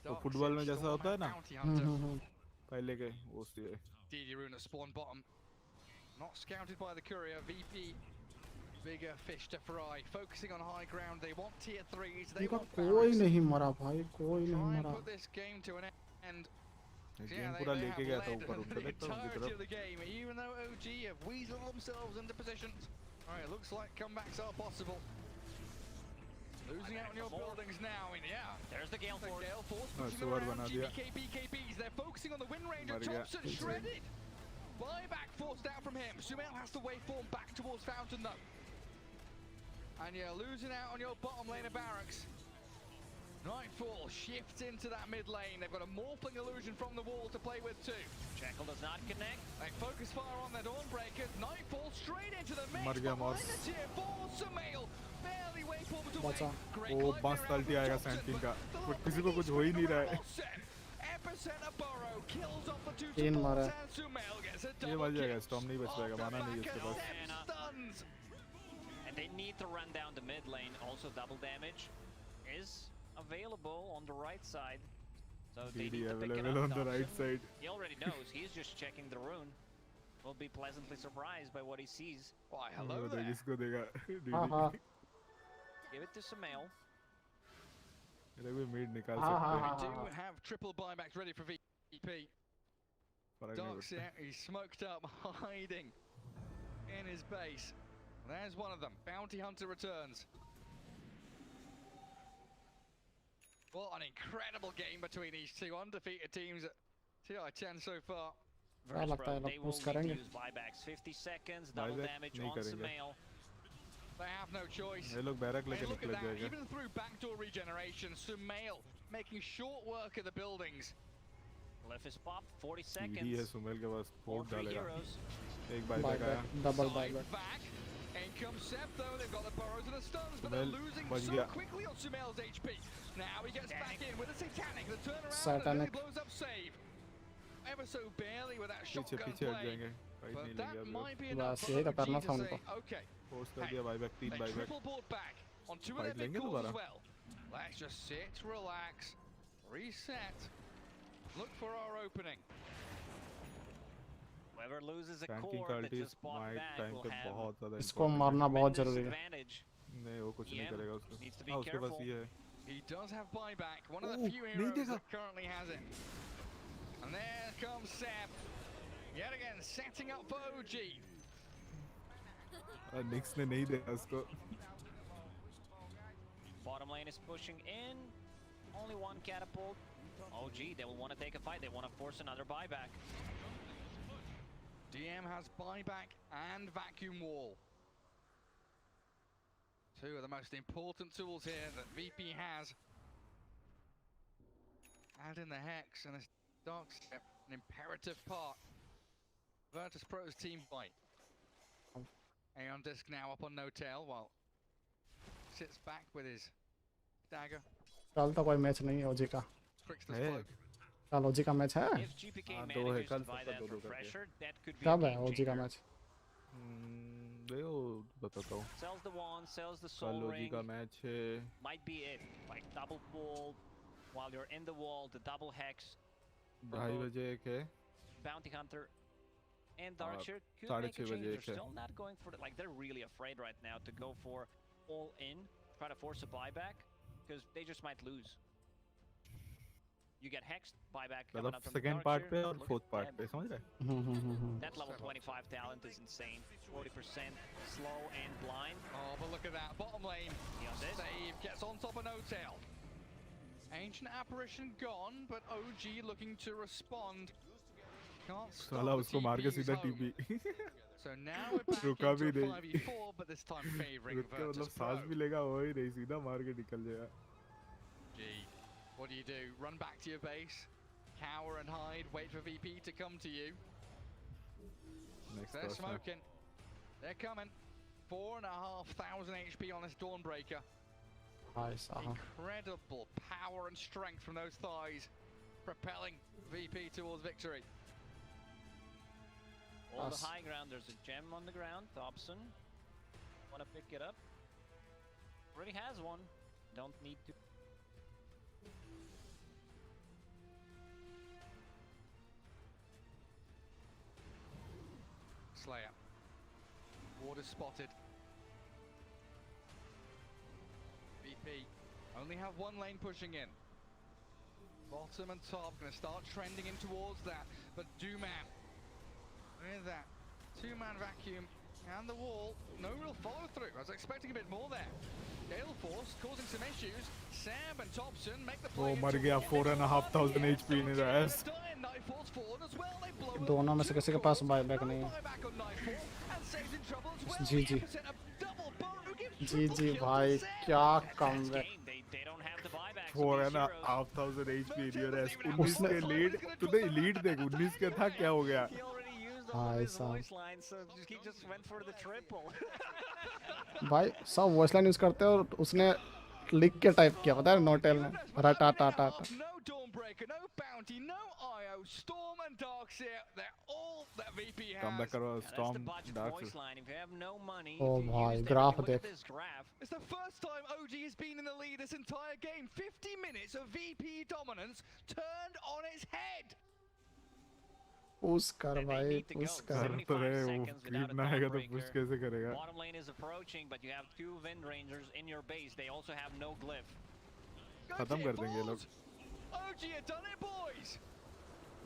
तो फुटबॉल में जैसा होता है ना Bounty Hunter. पहले के वो उससे DD Rune at spawn bottom. Not scouted by the courier. VP. Bigger fish to fry. Focusing on high ground. They want tier 3s. They इनका want कोई barracks. नहीं मरा भाई, कोई नहीं Try and मरा. put this game to an end. Game पूरा लेके गया था ऊपर उनका the देखता हूँ उनकी entirety of तरफ the game, even though OG have weaseled themselves into positions. Alright, looks like comebacks are possible. Losing out on your buildings now, and yeah. There's the Gale The Force. Gale Force हाँ, pushing सुअर around बना दिया. GBK, BKBs. They're focusing on the Wind Ranger. मर गया. Thompson shredded. Buyback forced out from him. Sumail has to waveform back towards Fountain though. And you're losing out on your bottom lane of barracks. Nightfall shifts into that mid lane. They've got a morphling illusion from the wall to play with too. Shackle does not connect. They focus fire on their Dawnbreakers. Nightfall straight into the mix. मर गया Behind Morse. the tier 4, Sumail barely waveforms away. बचा. Great वो climb बस around तलती from आएगा Thompson, centering but का the but little किसी को piggy कुछ हो ही नहीं रहा है well set. Epicenter Burrow kills off the two तीन मारा. supports and Sumail gets a ये double मर जाएगा kill. स्टॉर्म नहीं बच पाएगा माना नहीं Off इसके the pass back of Seb stuns. And they need to run down the mid lane. Also, double damage is available on the right side. So they DD need to pick it available up. on the right Thompson, side. He already knows. He's just checking the rune. Will be pleasantly surprised by what he sees. Why, hello वो देख there. इसको देगा हाँ हाँ Give it to Sumail. मेरे भी Mead निकाल हाँ, सकते हाँ, हैं हाँ. We do have triple buybacks ready for VP. फर्क नहीं Dark's पड़ता out, he's smoked up, hiding in his base. There's one of them. Bounty Hunter returns. What an incredible game between these two undefeated teams at TI10 so far. क्या लगता है They लोग will push need to करेंगे? use buybacks. 50 seconds, double Buyback damage नहीं on करेंगे. Sumail. They have no choice. ये लोग barrack And लेके look at निकल that, जाएगा even through backdoor regeneration, Sumail making short work of the buildings. Left is pop, 40 सीढ़ी है seconds. Sumel के पास All फोर्ट three डालेगा heroes. एक बायबैक आया buyback, double Side buyback. back. In comes Seb though, they've got the burrows and the stuns, but they're Sumail losing बच so गया. quickly on Sumail's HP. Now he gets back in with a Satanic, the turnaround, and Satanic. really blows up save. Ever so barely with that पीछे shotgun पीछे हट play. जाएंगे fight But नहीं that लेंगे might be अब enough बस for यही तो OG करना to था say, उनको. okay, पोस्ट कर दिया बायबैक तीन they buyback triple bought back on two of their Fight big लेंगे calls दोबारा. as well. Let's just sit, relax, reset, look for our opening. Whoever loses a Tanking core that qualities just bought might back time will पे have बहुत ज़्यादा इसको important मारना बहुत tremendous जरूरी है. advantage. है. नहीं वो कुछ नहीं DIMM करेगा उसको needs to be हाँ उसके पास careful. ये है He does have buyback, one of Ooh, the few नहीं heroes देखा. that currently has it. And there comes Seb, yet again setting up for OG. निक्स ने नहीं देखा उसको Bottom lane is pushing in. Only one catapult. Oh, gee, they will want to take a fight. They want to force another buyback. DM has buyback and vacuum wall. Two of the most important tools here that VP has. Add in the Hex and this Dark Step, an imperative part. Virtus Pro's team fight. Aeon Disc now up on no tail while sits back with his dagger. कल तो कोई match नहीं है ओजी का. Crixless है cloak. कल ओजी का match है. If GPK हाँ, दो है, manages to कल buy सबका that दो-दो for करके. pressure, that could be a कब है game ओजी का changer. मैच? दे वो बताता हूँ Sells the wand, sells the कल soul ओजी ring. का मैच है Might be it. Like double wall while you're in the wall, the double hex. 2:30 बजे एक है Bounty Hunter and Darkshire could साढ़े make a 6 change. बजे They're एक है still not going for it. Like they're really afraid right now to go for all in, try to force a buyback because they just might lose. You get hexed, buyback coming मतलब up from second part Darkshire. पे और Look fourth at part them. पे समझ रहे That level 25 talent is insane. 40% slow and blind. Oh, but look at that. Bottom lane. Save gets on top of No-Tail. Ancient Apparition gone, but OG looking to respond. Can't stop साला the उसको मार के TP's सीधा home. TP So now we're back रुका into भी a नहीं 5v4, but this time favouring रुक के मतलब Virtus सांस Pro. भी लेगा वो ही नहीं सीधा मार के निकल जाएगा G, what do? Run back to your base, cower and hide, wait for VP to come to you. Next They're person smoking. They're coming. 4,500 HP on this Dawnbreaker. भाई साहब Incredible power and strength from those thighs, propelling VP towards victory. All the Us. high ground, there's a gem on the ground. Thompson, want to pick it up? Already has one. Don't need to. Slayer. Ward is spotted. VP only have one lane pushing in. Bottom and top gonna start trending in towards that, but Dooman with that two-man vacuum and the wall, no real follow-through. I was expecting a bit more there. Gale Force causing some issues. Sam and Thompson make the play. वो मर गया 4,500 HP in his ass Nightfall's fallen as well. They blow दोनों में से किसी के पास buyback नहीं है buyback on Nightfall and saves in trouble as well. GG. The Epic set up double boat who gives ji triple ji kill to भाई Sam. क्या That's comeback game. They don't have the buybacks. 4,500 HP in your ass 19 के lead तूने lead देख 19 के था क्या हो गया He already used all भाई of his साहब voice lines, so he just went for the triple. भाई सब वॉइस लाइन यूज करते हैं और उसने लिख के टाइप किया पता है नोटेल में रटा टा टा टा No Dawnbreaker, no Bounty, no IO, Storm and Darkseer, they're all that VP has. Come back करो Now, that's storm the budget dark voice line. If you have no money, Oh if you भाई, used graph everything, look at देख। this graph. It's the first time OG has been in the lead this entire game. 50 minutes of VP dominance turned on its head. Push कर They भाई need to go. Push कर कर 75 तो रहे वो seconds without a creep ना आएगा तो Dawnbreaker. पुश कैसे करेगा Bottom lane is approaching, but you have two Wind Rangers in your base. They also have no glyph. Go खत्म कर देंगे ये GeForce. लोग OG have done it, boys.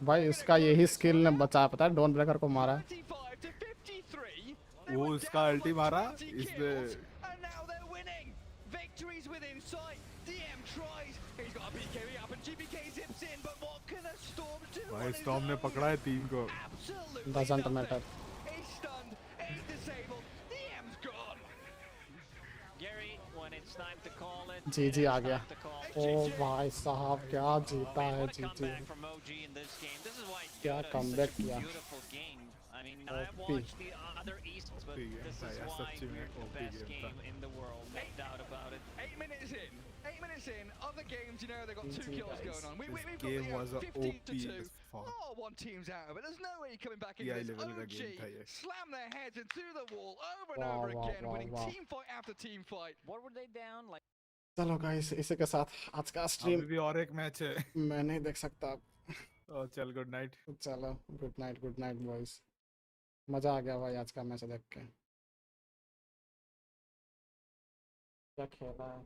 भाई इसका यही स्किल ने बचा पता है डॉन ब्रेकर को मारा 35 to 53. They वो were इसका down अल्टी for मारा 20 इसने kills, and now they're winning. Victories within sight. DM tries. He's got a BKB up, and GBK zips in. But what can a Storm do? भाई on his storm ने own? पकड़ा है 3 को Absolutely Doesn't nothing. matter. He's stunned. He's disabled. DM's gone. Gary, when it's time to call it, ji it ji is आ गया time to call it. ओ भाई साहब क्या I जीता mean, है what a ji ji comeback from OG in this game. This is why क्या Dota is comeback such a किया। beautiful game. I mean, OP. I've watched the other Easts, but OP game this था is यार, why सच्ची में we're the OP best game था। game in the world. No doubt about it. 8 minutes in. 8 minutes in. Other games, you know, they've got 2 GG, kills guys. going on. This We've game got was a 15 to OP 2. as fuck. Oh, one team's out of it. There's no way you're coming back TI into this. level का OG game था ये। slam their heads into the wall over and Wow, over wow, again, wow, winning wow. team fight after team fight. What were they down? Like चलो guys इसी के साथ आज का अभी स्ट्रीम भी और एक मैच है मैं नहीं देख सकता अब और चल गुड नाइट चलो गुड नाइट बॉयज मजा आ गया भाई आज का मैच देख के क्या खेला है